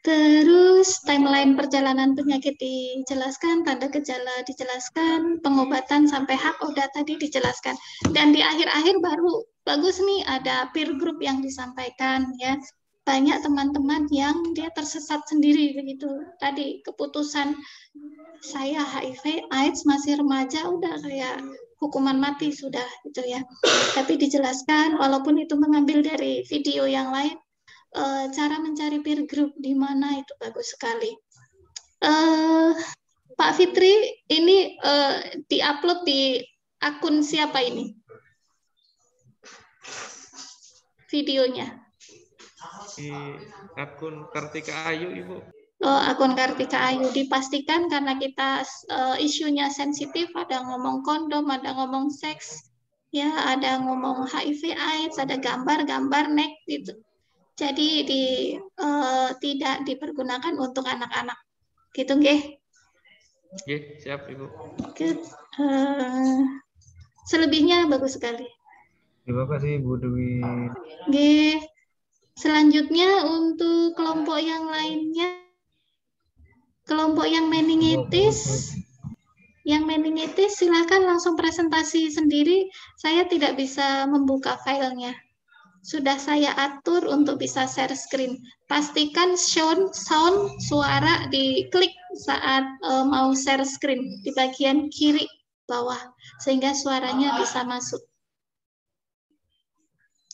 Speaker 1: Terus timeline perjalanan penyakit dijelaskan, tanda gejala dijelaskan, pengobatan sampai hak ODA tadi dijelaskan, dan di akhir-akhir baru bagus nih ada peer group yang disampaikan ya. Banyak teman-teman yang dia tersesat sendiri begitu. Tadi keputusan saya HIV AIDS masih remaja udah kayak hukuman mati sudah gitu ya. Tapi dijelaskan walaupun itu mengambil dari video yang lain, cara mencari peer group di mana itu bagus sekali. Pak Fitri ini diupload di akun siapa ini? Videonya.
Speaker 8: Di akun Kartika Ayu Ibu.
Speaker 1: Akun Kartika Ayu, dipastikan karena kita isunya sensitif, ada ngomong kondom, ada ngomong seks, ya ada ngomong HIV AIDS, ada gambar-gambar nek gitu. Jadi tidak dipergunakan untuk anak-anak. Gitu nggih?
Speaker 8: Nggih, siap Ibu.
Speaker 1: Selebihnya bagus sekali.
Speaker 8: Terima kasih Bu Dewi.
Speaker 1: Nggih. Selanjutnya untuk kelompok yang lainnya, kelompok yang meningitis silakan langsung presentasi sendiri. Saya tidak bisa membuka filenya. Sudah saya atur untuk bisa share screen. Pastikan sound suara diklik saat mau share screen di bagian kiri bawah sehingga suaranya bisa masuk.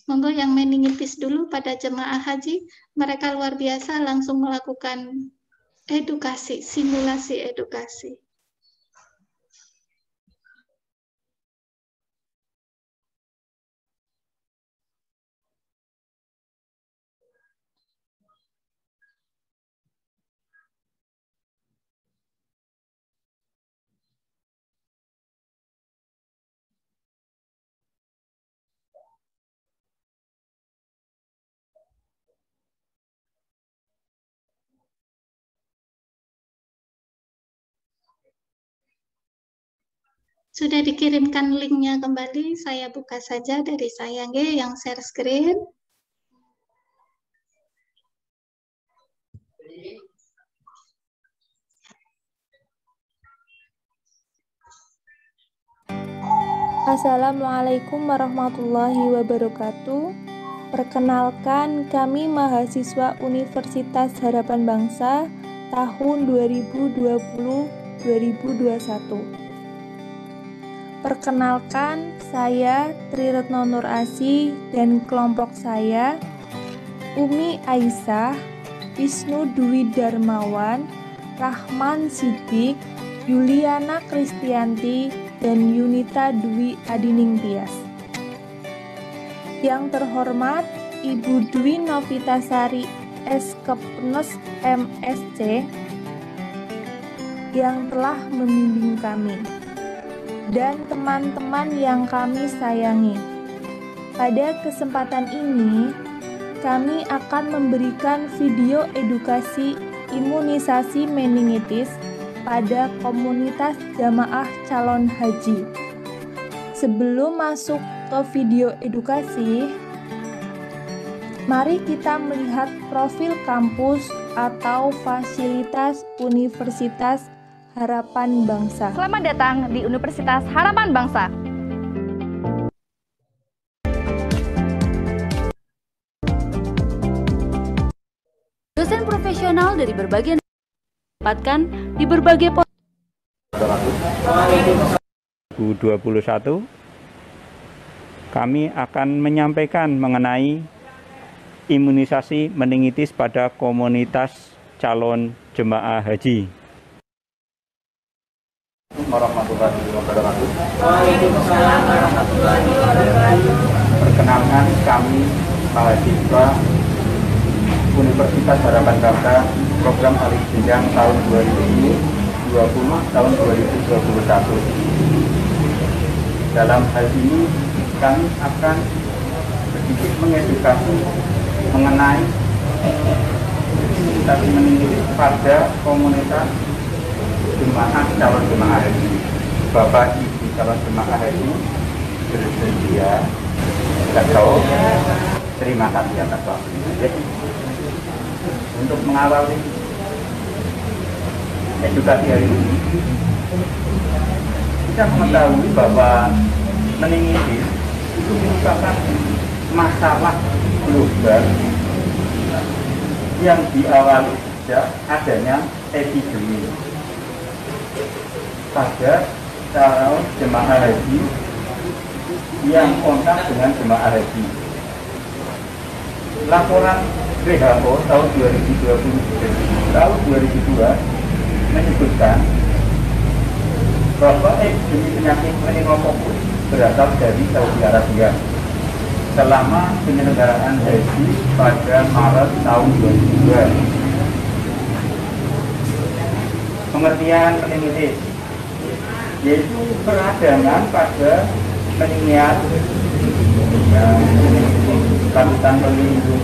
Speaker 1: Monggo yang meningitis dulu pada jemaah haji, mereka luar biasa langsung melakukan edukasi, simulasi edukasi. Sudah dikirimkan linknya kembali, saya buka saja dari saya nggih yang share screen.
Speaker 12: Assalamualaikum warahmatullahi wabarakatuh. Perkenalkan, kami mahasiswa Universitas Harapan Bangsa tahun 2020-2021. Perkenalkan, saya Tri Retno Nur Asih dan kelompok saya Umi Aisyah, Wisnu Dwi Darmawan, Rahman Sidik, Yuliana Kristianti, dan Yunita Dwi Adining Tias. Yang terhormat Ibu Dwi Novitasari Eskepnes MSc yang telah membimbing kami, dan teman-teman yang kami sayangi. Pada kesempatan ini, kami akan memberikan video edukasi imunisasi meningitis pada komunitas jamaah calon haji. Sebelum masuk ke video edukasi, mari kita melihat profil kampus atau fasilitas Universitas Harapan Bangsa.
Speaker 4: Selamat datang di Universitas Harapan Bangsa.
Speaker 5: Dosen profesional dari berbagai dapatkan di berbagai
Speaker 13: 2021 kami akan menyampaikan mengenai imunisasi meningitis pada komunitas calon jemaah haji.
Speaker 14: Warahmatullahi wabarakatuh. Perkenalkan, kami mahasiswa Universitas Harapan Bangsa program alih jenjang tahun 2020 tahun 2021. Dalam hal ini kami akan sedikit mengedukasi mengenai imunisasi meningitis pada komunitas jemaah calon jemaah haji. Bapak Ibu calon jemaah haji bersedia atau terima kasih atas waktunya. Untuk mengawali edukasi hari ini, kita mengetahui bahwa meningitis itu merupakan masalah global yang diawali sejak adanya epidemi pada calon jemaah haji yang kontak dengan jemaah haji. Laporan WHO tahun 2002 menyebutkan bahwa epidemi penyakit meningokokus berasal dari Saudi Arabia selama penyelenggaraan haji pada Maret tahun 2002. Pengertian meningitis yaitu peradangan pada peningian lapisan pelindung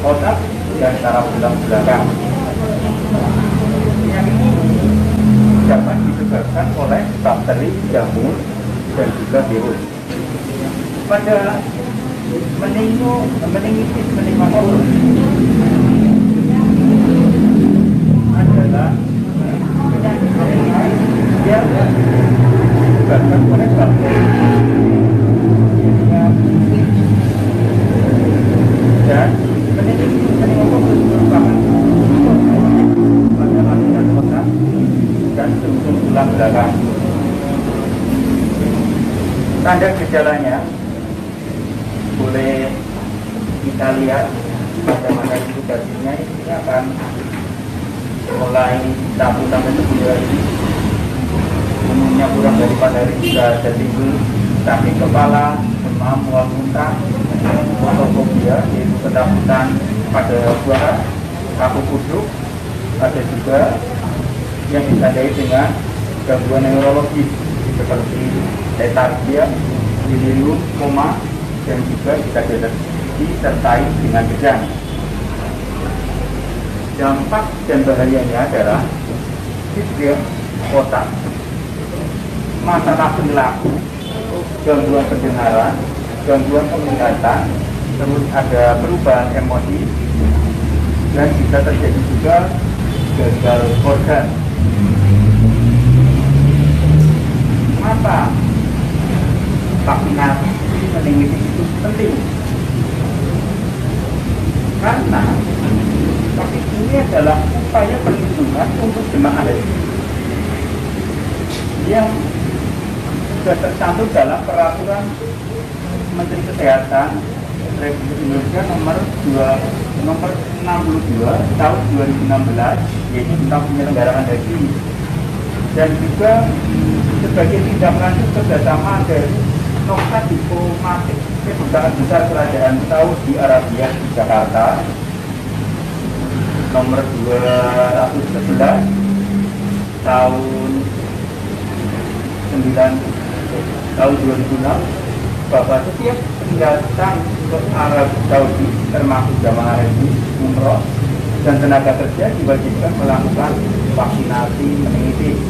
Speaker 14: otak dan saraf tulang belakang. Penyakit ini dapat disebabkan oleh bakteri, jamur, dan juga virus. Pada meningitis meningokokus adalah penyakit yang disebabkan oleh bakteri dan meningitis meningokokus merupakan pada lapisan otak dan struktur tulang belakang. Tanda gejalanya boleh kita lihat pada mata indikasinya ini akan mulai 1 sampai 10 hari. Umumnya kurang daripada hari bisa ada timbul sakit kepala, demam, mual muntah, fotofobia yaitu ketakutan pada suara, kaku kusuk, ada juga yang ditandai dengan gangguan neurologis seperti letargia, delirium, koma, dan juga bisa disertai dengan kejang. Dampak dan bahayanya adalah cedera otak, masalah perilaku, gangguan pendengaran, gangguan penglihatan, terus ada perubahan emosi, dan bisa terjadi juga gagal organ. Kenapa vaksinasi meningitis itu penting? Karena vaksin ini adalah upaya perlindungan untuk jemaah haji yang sudah tercantum dalam peraturan Menteri Kesehatan Republik Indonesia nomor 62 tahun 2016, yaitu tentang penyelenggaraan haji, dan juga sebagai tindak lanjut kerjasama dari nota diplomatik Kedutaan Besar Kerajaan Saudi Arabia di Jakarta nomor 211 tahun 2006, bahwa setiap pendatang ke Arab Saudi termasuk jamaah haji, umroh, dan tenaga kerja diwajibkan melakukan vaksinasi meningitis.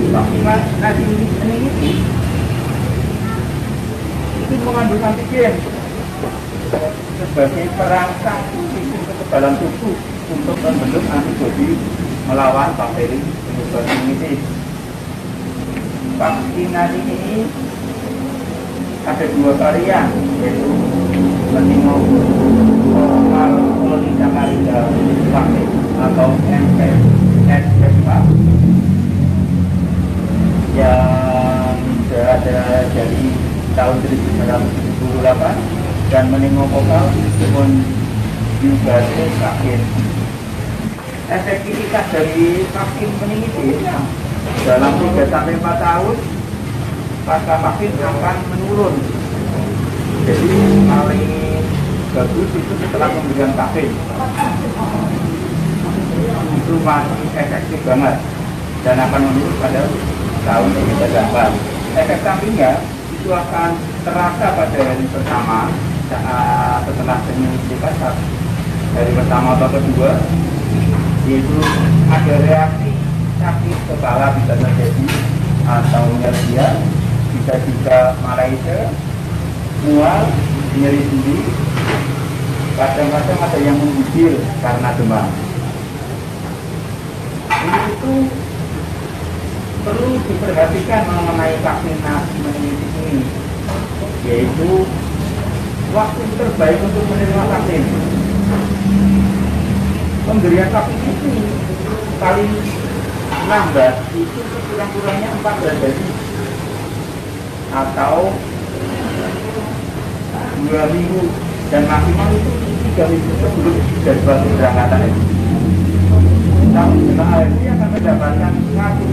Speaker 14: Vaksinasi meningitis itu mengandung antigen sebagai perangsang sistem kekebalan tubuh untuk membentuk antibodi melawan bakteri penyebab meningitis. Vaksinasi ini ada dua varian, yaitu meningokokal polysaccharida vaksin atau MPSV yang sudah ada dari tahun 1978, dan meningokokal konjugasi vaksin. Efektivitas dari vaksin meningitis dalam 3-4 tahun pasca vaksin akan menurun. Jadi paling bagus itu setelah pemberian vaksin, itu masih efektif banget dan akan menurun pada tahun 2008. Efek sampingnya itu akan terasa pada hari pertama saat setelah penyuntikan, hari pertama atau kedua, yaitu ada reaksi sakit kepala bisa terjadi atau nyeri, bisa juga malaise, mual, nyeri sendi, kadang-kadang ada yang menggigil karena demam. Ini itu perlu diperhatikan mengenai vaksinasi meningitis ini, yaitu waktu terbaik untuk menerima vaksin. Pemberian vaksin itu paling lambat itu kurang-kurangnya 14 hari atau 2 minggu, dan maksimal itu 3 minggu sebelum jadwal keberangkatan itu. Namun jemaah haji akan mendapatkan kartu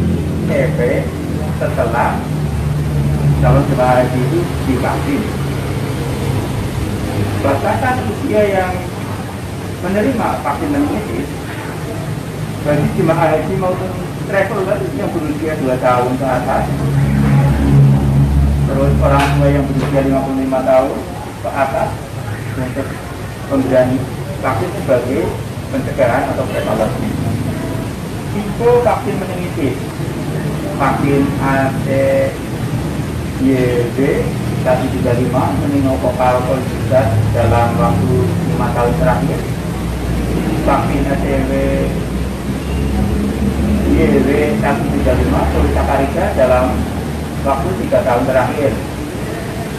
Speaker 14: CP setelah calon jemaah haji itu divaksin. Batasan usia yang menerima vaksin meningitis bagi jemaah haji maupun traveler yang berusia 2 tahun ke atas, terus orang tua yang berusia 55 tahun ke atas, untuk pemberian vaksin sebagai pencegahan atau preventif. Tipe vaksin meningitis: vaksin ACYB 135 meningokokal polysaccharida dalam waktu 5 tahun terakhir, vaksin ACW YW 135 polysaccharida dalam waktu 3 tahun terakhir.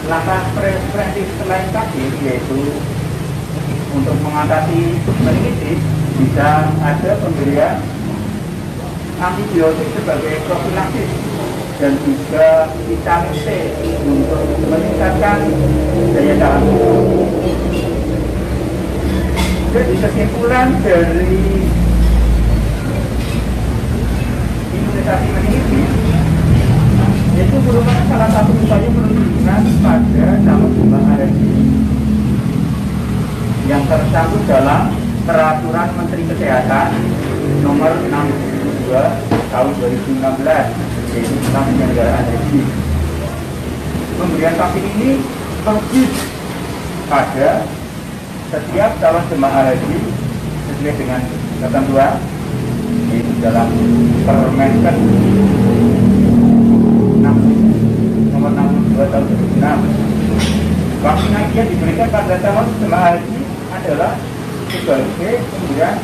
Speaker 14: Langkah preventif selain vaksin yaitu untuk mengatasi meningitis bisa ada pemberian antibiotik sebagai profilaksis dan juga vitamin C untuk meningkatkan daya tahan tubuh. Jadi kesimpulan dari imunisasi meningitis itu merupakan salah satu upaya perlindungan pada calon jemaah haji yang tercantum dalam Peraturan Menteri Kesehatan nomor 62 tahun 2016, yaitu tentang penyelenggaraan haji. Pemberian vaksin ini wajib pada setiap calon jemaah haji sesuai dengan ketentuan yaitu dalam Permenkes tahun genap. Vaksinasi yang diberikan pada calon jemaah haji adalah sebagai pemberian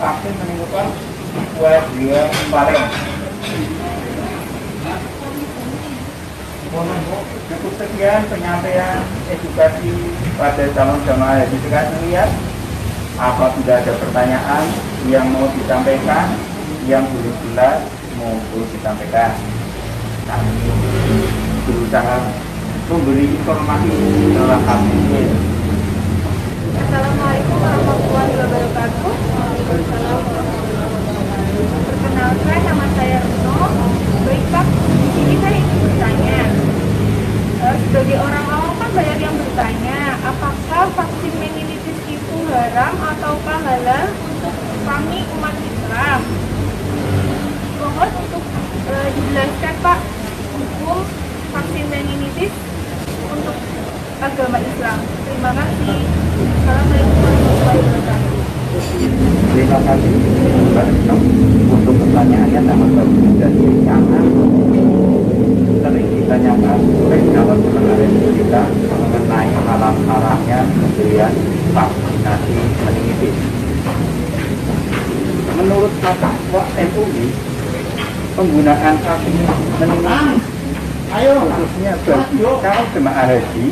Speaker 14: vaksin menimbulkan wabah kemarin. Cukup sekian penyampaian edukasi pada calon jemaah haji sekalian. Apabila ada pertanyaan yang mau disampaikan, yang belum jelas mohon disampaikan. Kami berusaha memberi informasi secara update.
Speaker 12: Assalamualaikum warahmatullahi wabarakatuh. Perkenalkan, nama saya Runo. Baik Pak, di sini saya ingin bertanya. Sebagai orang awam kan banyak yang bertanya, apakah vaksin meningitis itu haram ataukah halal untuk kami umat Islam? Mohon untuk dijelaskan Pak, hukum vaksin meningitis untuk agama Islam. Terima kasih. Assalamualaikum warahmatullahi wabarakatuh.
Speaker 14: Terima kasih untuk pertanyaannya sangat bagus dan sangat sering ditanyakan oleh calon jemaah haji kita mengenai haram-haramnya pemberian vaksinasi meningitis. Menurut fatwa MUI, penggunaan vaksin meningitis khususnya bagi calon jemaah haji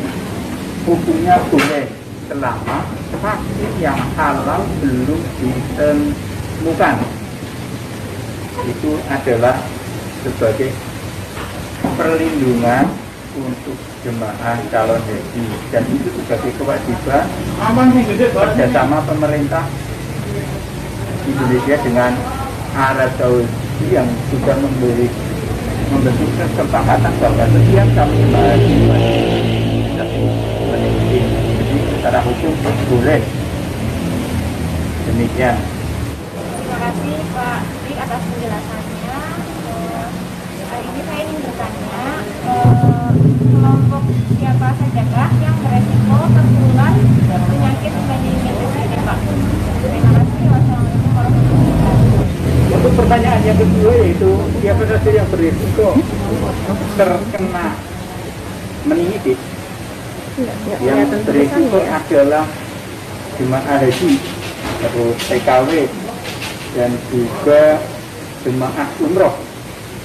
Speaker 14: hukumnya boleh selama vaksin yang halal belum ditemukan. Itu adalah sebagai perlindungan untuk jemaah calon haji, dan itu sebagai kewajiban kerjasama pemerintah Indonesia dengan Arab Saudi yang sudah membentuk kesepakatan bahwa setiap calon jemaah haji meningitis. Jadi secara hukum boleh. Demikian.
Speaker 12: Terima kasih Pak Dwi atas penjelasannya. Ini saya ingin bertanya, kelompok siapa sajakah yang beresiko tertular penyakit meningitis ini Pak? Terima kasih. Wassalamualaikum warahmatullahi wabarakatuh.
Speaker 14: Untuk pertanyaan yang kedua, yaitu siapa saja yang berisiko terkena meningitis. Yang berisiko adalah jemaah haji, terus TKW, dan juga jemaah umroh.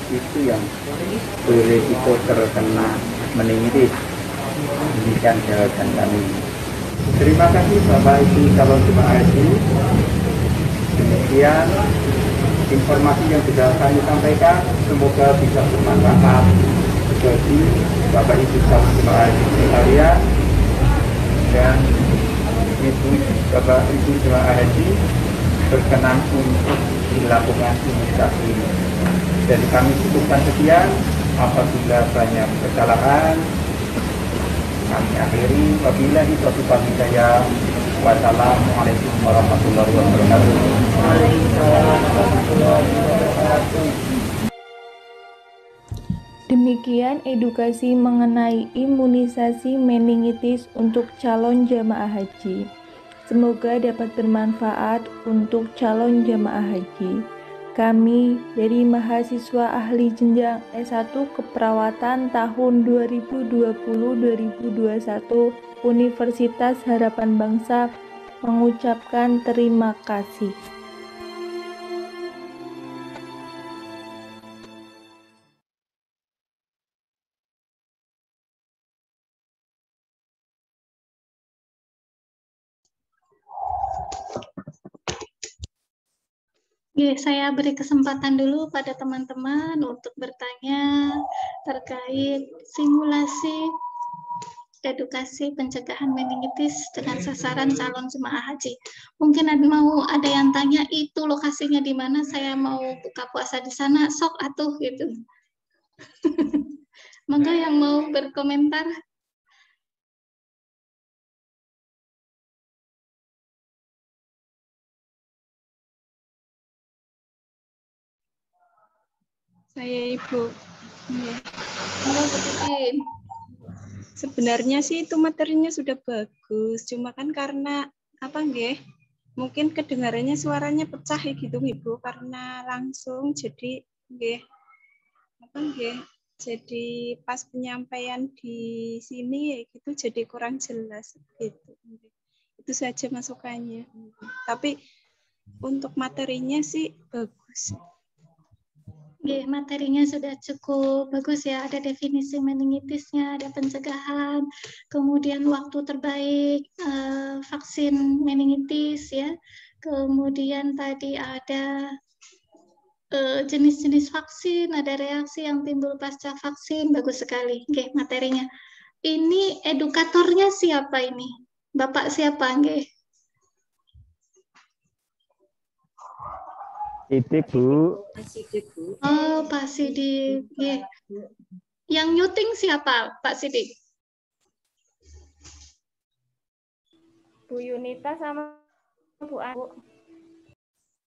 Speaker 14: Itu yang berisiko terkena meningitis. Demikian jawaban kami. Terima kasih Bapak Ibu calon jemaah haji. Demikian informasi yang sudah kami sampaikan, semoga bisa bermanfaat bagi Bapak Ibu calon jemaah haji sekalian dan Ibu Bapak Ibu jemaah haji berkenan untuk dilakukan imunisasi. Jadi kami cukupkan sekian. Apabila banyak kesalahan kami akhiri. Wabillahi taufiq wal hidayah. Wassalamualaikum warahmatullahi wabarakatuh.
Speaker 12: Demikian edukasi mengenai imunisasi meningitis untuk calon jamaah haji. Semoga dapat bermanfaat untuk calon jamaah haji. Kami dari mahasiswa ahli jenjang S1 Keperawatan tahun 2020-2021 Universitas Harapan Bangsa mengucapkan terima kasih.
Speaker 1: Saya beri kesempatan dulu pada teman-teman untuk bertanya terkait simulasi edukasi pencegahan meningitis dengan sasaran calon jemaah haji. Mungkin mau ada yang tanya itu lokasinya di mana, saya mau buka puasa di sana, sok atuh gitu. Monggo yang mau berkomentar.
Speaker 2: Saya Ibu. Ya.
Speaker 15: Sebenarnya sih itu materinya sudah bagus, cuma kan karena apa nggih? Mungkin kedengarannya suaranya pecah gitu Ibu karena langsung jadi nggih. Apa nggih? Jadi pas penyampaian di sini ya gitu jadi kurang jelas gitu. Itu saja masukannya. Tapi untuk materinya sih bagus.
Speaker 1: Materinya sudah cukup bagus ya, ada definisi meningitisnya, ada pencegahan, kemudian waktu terbaik vaksin meningitis ya, kemudian tadi ada jenis-jenis vaksin, ada reaksi yang timbul pasca vaksin, bagus sekali. Oke, materinya. Ini edukatornya siapa ini? Bapak siapa? Oke.
Speaker 13: Sidik, Bu.
Speaker 1: Oh, Pak Sidik. Oke. Yang nyuting siapa, Pak Sidik?
Speaker 16: Bu Yunita sama Bu Anu.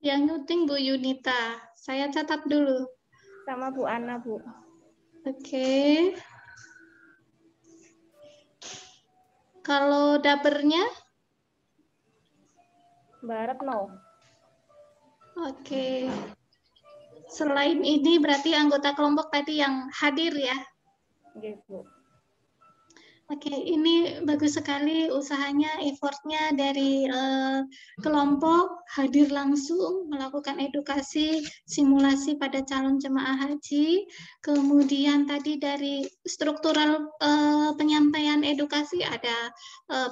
Speaker 1: Yang nyuting Bu Yunita. Saya catat dulu.
Speaker 16: Sama Bu Ana, Bu.
Speaker 1: Oke. Kalau dabernya?
Speaker 16: Mbak Retno.
Speaker 1: Oke. Selain ini berarti anggota kelompok tadi yang hadir ya?
Speaker 16: Oke, Bu.
Speaker 1: Oke, ini bagus sekali usahanya, effortnya dari kelompok hadir langsung melakukan edukasi, simulasi pada calon jemaah haji. Kemudian tadi dari struktural penyampaian edukasi ada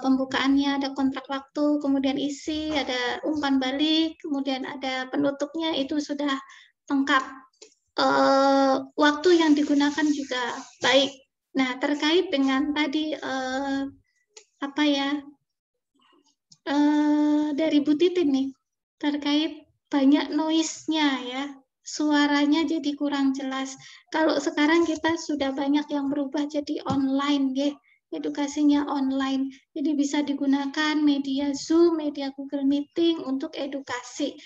Speaker 1: pembukaannya, ada kontrak waktu, kemudian isi, ada umpan balik, kemudian ada penutupnya, itu sudah lengkap. Waktu yang digunakan juga baik. Nah, terkait dengan tadi dari Bu Titin nih, terkait banyak noise-nya ya, suaranya jadi kurang jelas. Kalau sekarang kita sudah banyak yang berubah jadi online ya, edukasinya online. Jadi bisa digunakan media Zoom, media Google Meeting untuk edukasi.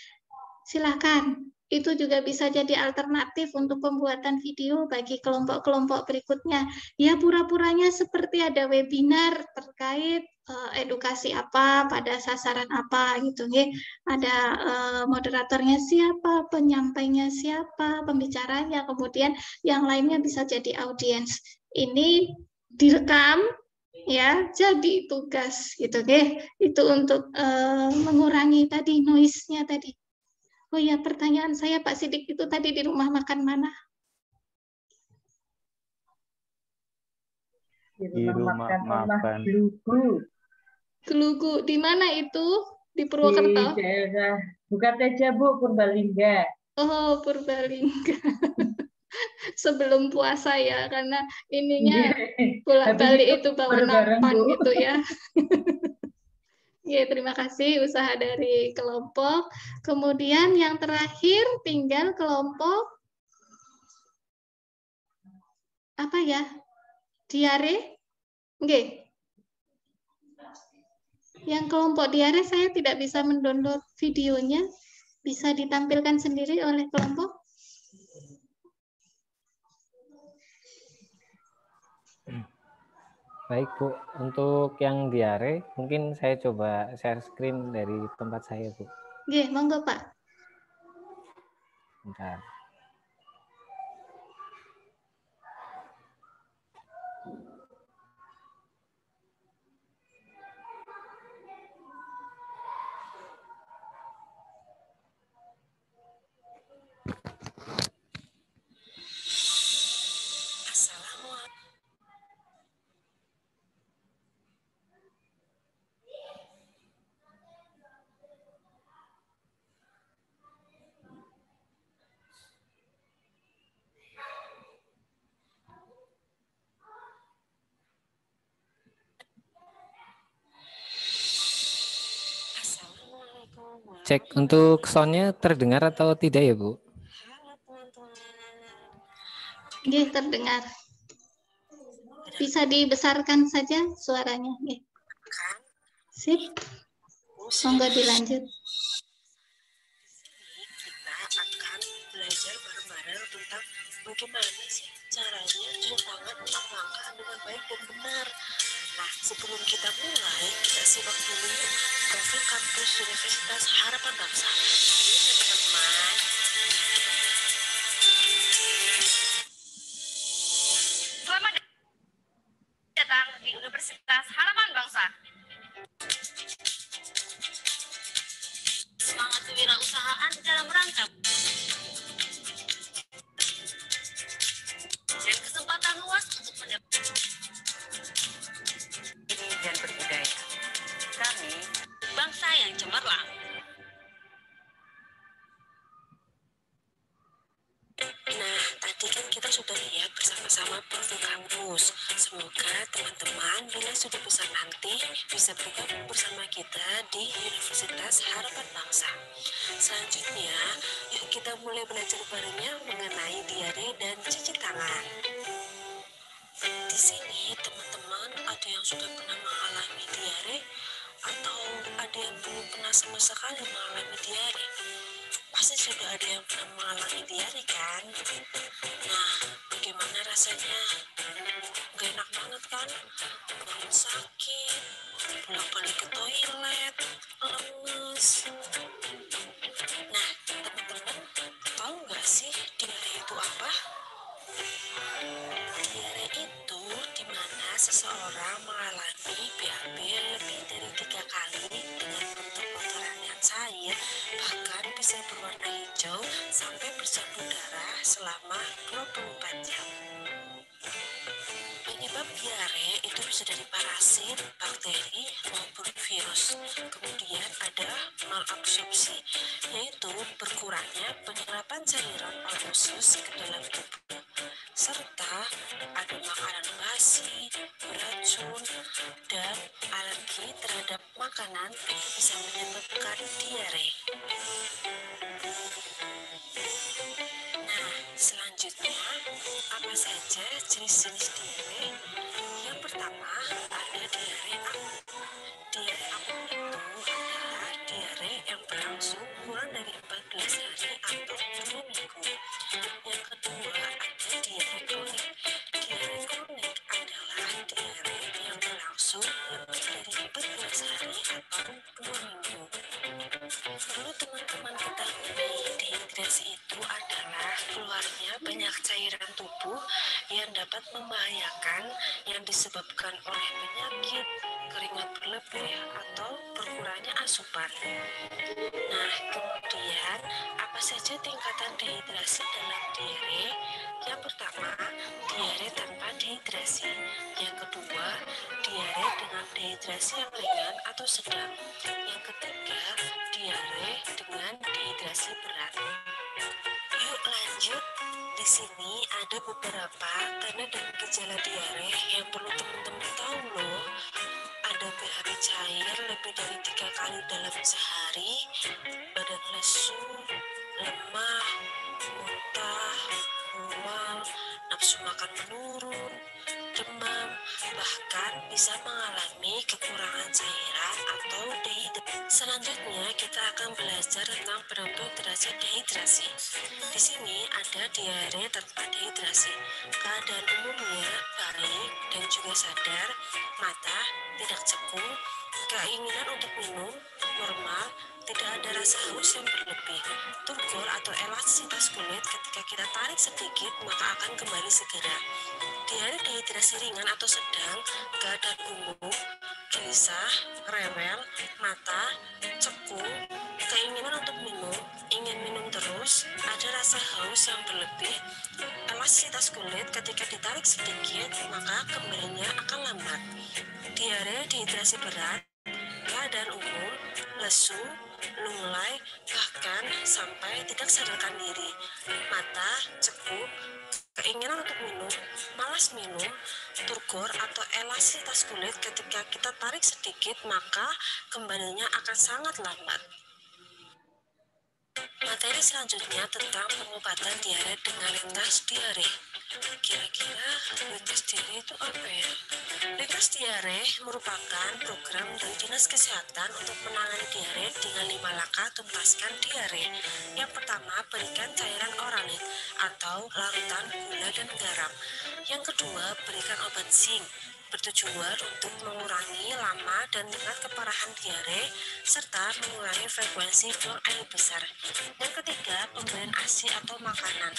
Speaker 1: Silakan. Itu juga bisa jadi alternatif untuk pembuatan video bagi kelompok-kelompok berikutnya. Ya, pura-puranya seperti ada webinar terkait edukasi apa, pada sasaran apa gitu ya. Ada moderatornya siapa, penyampainya siapa, pembicaranya, kemudian yang lainnya bisa jadi audiens. Ini direkam ya, jadi tugas gitu deh. Itu untuk mengurangi tadi noise-nya tadi. Oh ya, pertanyaan saya Pak Sidik itu tadi di rumah makan mana?
Speaker 13: Di rumah makan
Speaker 1: Gelugu. Di mana itu? Di Purwokerto?
Speaker 17: Di daerah Bukateja, Bu, Purbalingga.
Speaker 1: Oh, Purbalingga. Sebelum puasa ya, karena ininya bolak-balik itu bawa nampan gitu ya. Ya, terima kasih usaha dari kelompok. Kemudian yang terakhir tinggal kelompok apa ya? Diare? Oke. Yang kelompok diare saya tidak bisa mendownload videonya. Bisa ditampilkan sendiri oleh kelompok?
Speaker 11: Baik Bu, untuk yang diare mungkin saya coba share screen dari tempat saya Bu.
Speaker 1: Oke, monggo Pak.
Speaker 11: Bentar. Cek untuk soundnya terdengar atau tidak ya Bu?
Speaker 1: Oke, terdengar. Bisa dibesarkan saja suaranya. Oke. Sip. Monggo dilanjut.
Speaker 18: Kita akan belajar bareng-bareng tentang bagaimana sih caranya cuci tangan untuk langkah dengan baik dan benar. Nah, sebelum kita mulai, kita simak dulu profil kampus Universitas Harapan Bangsa. Ini teman-teman. teman-teman bila sudah besar nanti bisa bergabung bersama kita di Universitas Harapan Bangsa. Selanjutnya, yuk kita mulai belajar barengnya mengenai diare dan cuci tangan. Di sini teman-teman ada yang sudah pernah mengalami diare atau ada yang belum pernah sama sekali mengalami diare? Pasti sudah ada yang pernah mengalami diare kan? Nah, bagaimana rasanya? Gak enak banget kan? Perut sakit, bolak-balik ke toilet, lemes. Nah, teman-teman tahu nggak sih diare itu apa? Diare itu dimana seseorang mengalami BAB lebih dari 3 kali dengan bentuk kotoran yang cair, bahkan bisa berwarna hijau sampai bercampur darah selama 24 jam. Penyebab diare itu bisa dari parasit, bakteri, maupun virus. Kemudian ada malabsorpsi, yaitu berkurangnya penyerapan cairan osmosis ke dalam tubuh. Serta ada makanan basi, beracun, dan alergi terhadap makanan itu bisa menyebabkan diare. Nah, selanjutnya apa saja jenis-jenis diare? Yang pertama ada diare akut. Diare akut itu adalah diare yang berlangsung kurang dari 14 hari atau 2 minggu. Yang kedua ada diare kronik. Diare kronik adalah diare yang berlangsung lebih dari 14 hari atau 2 minggu. Perlu teman-teman ketahui, dehidrasi itu adalah keluarnya banyak cairan tubuh yang dapat membahayakan yang disebabkan oleh penyakit, keringat berlebih, atau berkurangnya asupan. Nah, kemudian apa saja tingkatan dehidrasi dalam diare? Yang pertama, diare tanpa dehidrasi. Yang kedua, diare dengan dehidrasi yang ringan atau sedang. Yang ketiga, diare dengan dehidrasi berat. Yuk lanjut. Di sini ada beberapa tanda dan gejala diare yang perlu teman-teman tahu loh. Ada BAB cair lebih dari 3 kali dalam sehari, badan lesu, lemah, muntah, mual, nafsu makan menurun, demam, bahkan bisa mengalami kekurangan cairan atau dehidrasi. Selanjutnya kita akan belajar tentang penentu derajat dehidrasi. Di sini ada diare tanpa dehidrasi. Keadaan umumnya baik dan juga sadar, mata tidak cekung, keinginan untuk minum normal, tidak ada rasa haus yang berlebih. Turgor atau elastisitas kulit ketika kita tarik sedikit maka akan kembali segera. Diare dehidrasi ringan atau sedang, keadaan umum, gelisah, rewel, mata, cekung, keinginan untuk minum, ingin minum terus, ada rasa haus yang berlebih, elastisitas kulit ketika ditarik sedikit maka kembalinya akan lambat. Diare dehidrasi berat, keadaan umum, lesu, lunglai, bahkan sampai tidak sadarkan diri, mata, cekung, keinginan untuk minum, malas minum, turgor atau elastisitas kulit ketika kita tarik sedikit maka kembalinya akan sangat lambat. Materi selanjutnya tentang pengobatan diare dengan lintas diare. Kira-kira lintas diare itu apa ya? Lintas diare merupakan program dari Dinas Kesehatan untuk menangani diare dengan 5 langkah tuntaskan diare. Yang pertama, berikan cairan oralit atau larutan gula dan garam. Yang kedua, berikan obat zinc bertujuan untuk mengurangi lama dan tingkat keparahan diare serta mengurangi frekuensi buang air besar. Yang ketiga, pemberian ASI atau makanan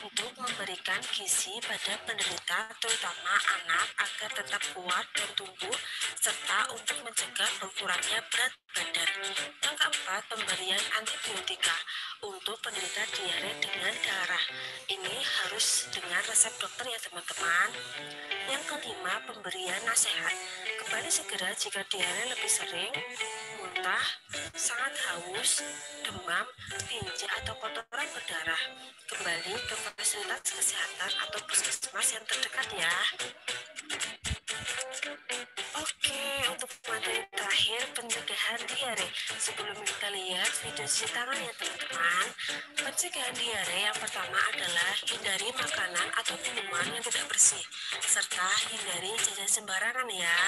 Speaker 18: untuk memberikan gizi pada penderita terutama anak agar tetap kuat dan tumbuh serta untuk mencegah berkurangnya berat badan. Yang keempat, pemberian antibiotika untuk penderita diare dengan darah. Ini harus dengan resep dokter ya teman-teman. Yang kelima, pemberian nasihat. Kembali segera jika diare lebih sering, muntah, sangat haus, demam, tinja atau kotoran berdarah. Kembali ke fasilitas kesehatan atau puskesmas yang terdekat ya. pencegahan diare. Sebelum kita lihat video cuci tangan ya teman-teman, pencegahan diare yang pertama adalah hindari makanan atau minuman yang tidak bersih, serta hindari jajan sembarangan ya.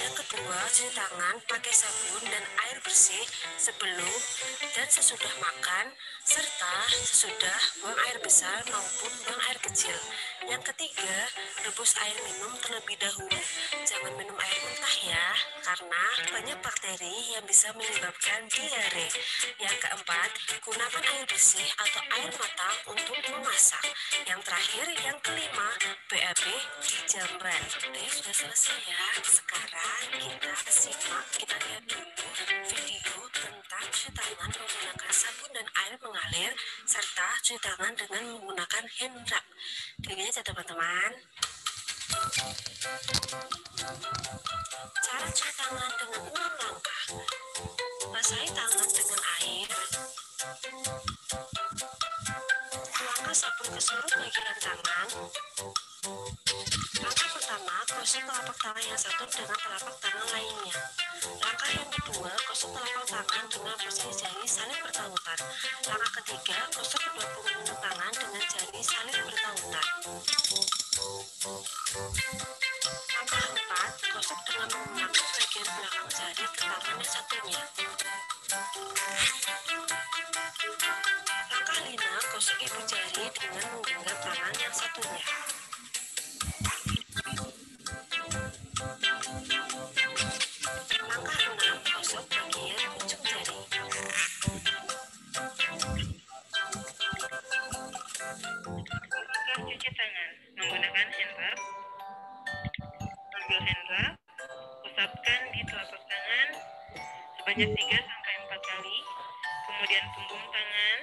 Speaker 18: Yang kedua, cuci tangan pakai sabun dan air bersih sebelum dan sesudah makan, serta sesudah buang air besar maupun buang air kecil. Yang ketiga, rebus air minum terlebih dahulu. Jangan minum air mentah ya, karena banyak bakteri yang bisa menyebabkan diare. Yang keempat, gunakan air bersih atau air mata untuk memasak. Yang terakhir, yang kelima, BAB di jamban. Sudah selesai ya. Sekarang kita lihat dulu video tentang cuci tangan menggunakan sabun dan air mengalir, serta cuci tangan dengan menggunakan hand rub. Dilihat ya teman-teman. Cara cuci tangan dengan 6 langkah. Basahi tangan dengan air. Tuangkan sabun ke seluruh bagian tangan. Langkah pertama, gosok telapak tangan yang satu dengan telapak tangan lainnya. Langkah yang kedua, gosok telapak tangan dengan posisi jari saling bertautan. Langkah ketiga, gosok kedua punggung tangan dengan jari saling bertautan. Langkah keempat, gosok dengan menggunakan bagian belakang jari ke tangan yang satunya. Langkah 5, gosok ibu jari dengan menggenggam tangan yang satunya. Langkah 6, gosok bagian ujung jari. Langkah cuci tangan menggunakan hand rub. Ambil hand rub, usapkan di telapak tangan sebanyak 3-4 kali, kemudian punggung tangan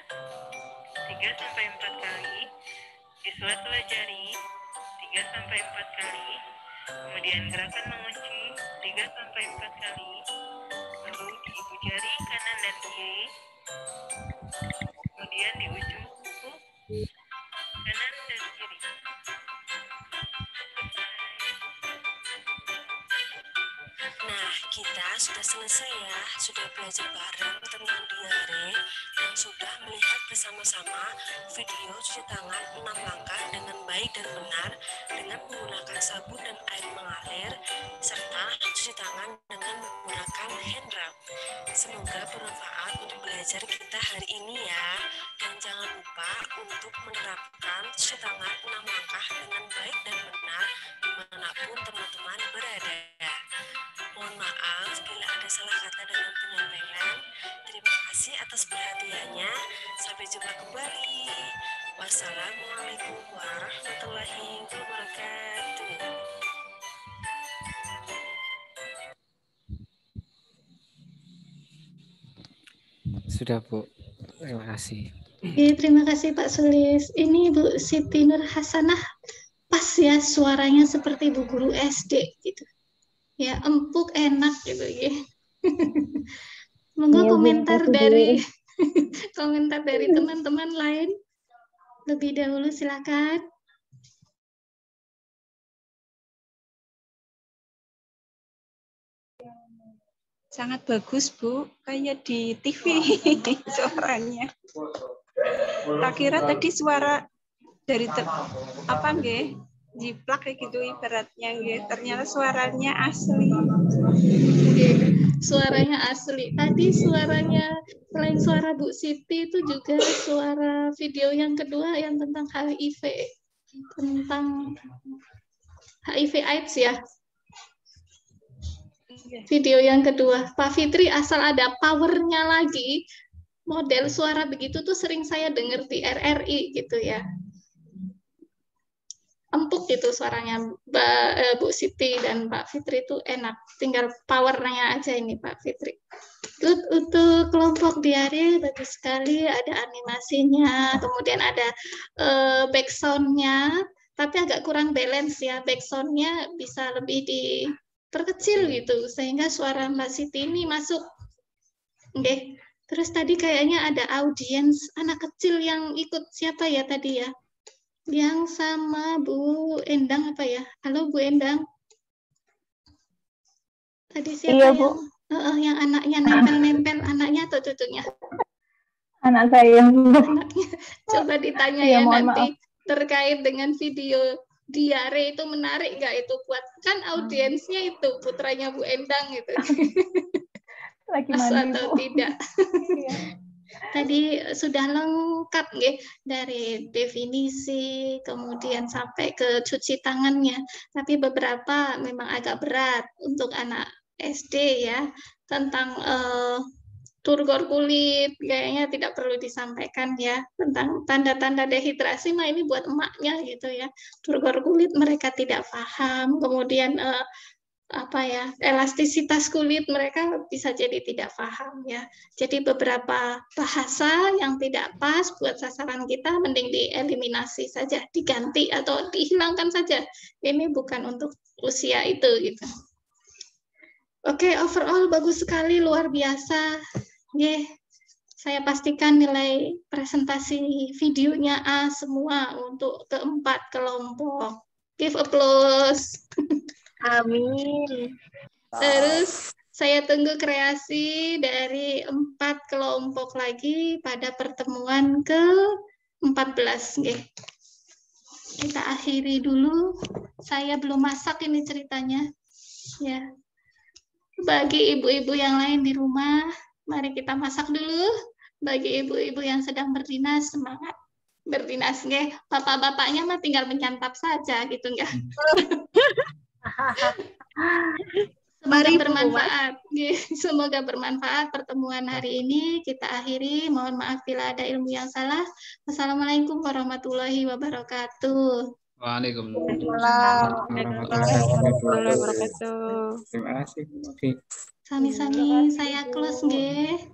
Speaker 18: 3-4 kali, di sela-sela jari 3-4 kali, kemudian gerakan mengunci 3-4 kali, lalu di ibu jari kanan dan kiri, kemudian di ujung kuku kanan dan kiri. Nah, kita sudah selesai ya, sudah belajar bareng tentang diare dan sudah melihat bersama-sama video cuci tangan 6 langkah dengan baik dan benar dengan menggunakan sabun dan air mengalir, serta cuci tangan dengan menggunakan hand rub. Semoga bermanfaat untuk belajar kita hari ini ya, dan jangan lupa untuk menerapkan cuci tangan 6 langkah dengan baik dan benar dimanapun teman-teman berada. Mohon maaf bila ada salah kata dalam penyampaian. Terima kasih atas perhatiannya. Sampai jumpa kembali. Wassalamualaikum warahmatullahi wabarakatuh.
Speaker 11: Sudah Bu, terima kasih.
Speaker 1: Oke, terima kasih Pak Sulis. Ini Bu Siti Nur Hasanah, pas ya suaranya seperti Bu Guru SD gitu. Ya, empuk, enak gitu ya. Monggo komentar dari komentar dari teman-teman lain. Lebih dahulu silakan.
Speaker 15: Sangat bagus Bu, kayak di TV suaranya. Tak kira tadi suara dari apa nggih? Jiplak kayak gitu ibaratnya nggih. Ternyata suaranya asli.
Speaker 1: Suaranya asli. Tadi suaranya selain suara Bu Siti itu juga suara video yang kedua yang tentang HIV. Tentang HIV/AIDS ya. Video yang kedua, Pak Fitri, asal ada powernya lagi, model suara begitu tuh sering saya dengar di RRI gitu ya. Empuk gitu suaranya Bu Siti dan Pak Fitri itu enak. Tinggal powernya aja ini Pak Fitri. Untuk kelompok diare bagus sekali, ada animasinya, kemudian ada backsound-nya, tapi agak kurang balance ya. Backsound-nya bisa lebih diperkecil gitu, sehingga suara Mbak Siti ini masuk. Oke. Terus tadi kayaknya ada audiens anak kecil yang ikut, siapa ya tadi ya? Yang sama Bu Endang apa ya? Halo Bu Endang. Tadi siapa
Speaker 16: Iya,
Speaker 1: yang
Speaker 16: Bu.
Speaker 1: Yang anaknya nempel-nempel, anaknya atau cucunya?
Speaker 12: Anak saya.
Speaker 1: Anaknya. Coba ditanya
Speaker 12: Iya,
Speaker 1: ya
Speaker 12: mohon
Speaker 1: nanti
Speaker 12: maaf.
Speaker 1: terkait dengan video diare itu menarik nggak itu kuat kan audiensnya itu putranya Bu Endang gitu.
Speaker 12: Lagi
Speaker 1: Pas
Speaker 12: mandi,
Speaker 1: atau
Speaker 12: Bu.
Speaker 1: tidak. Tadi sudah lengkap nggih dari definisi kemudian sampai ke cuci tangannya. Tapi beberapa memang agak berat untuk anak SD ya tentang turgor kulit kayaknya tidak perlu disampaikan ya tentang tanda-tanda dehidrasi mah ini buat emaknya gitu ya. Turgor kulit mereka tidak paham, kemudian elastisitas kulit mereka bisa jadi tidak paham ya. Jadi beberapa bahasa yang tidak pas buat sasaran kita mending dieliminasi saja, diganti atau dihilangkan saja. Ini bukan untuk usia itu gitu. Oke, overall bagus sekali, luar biasa. Saya pastikan nilai presentasi videonya A semua untuk keempat kelompok. Give applause.
Speaker 16: Amin.
Speaker 1: Terus saya tunggu kreasi dari 4 kelompok lagi pada pertemuan ke-14. Kita akhiri dulu. Saya belum masak ini ceritanya. Ya. Bagi ibu-ibu yang lain di rumah, mari kita masak dulu. Bagi ibu-ibu yang sedang berdinas, semangat berdinas nggih. Bapak-bapaknya mah tinggal menyantap saja gitu nggak. Semoga bermanfaat. Semoga bermanfaat pertemuan hari ini. Kita akhiri. Mohon maaf bila ada ilmu yang salah. Wassalamualaikum warahmatullahi wabarakatuh.
Speaker 7: Waalaikumsalam
Speaker 2: warahmatullahi wabarakatuh.
Speaker 11: Terima kasih.
Speaker 1: Sami-sami saya close nggih.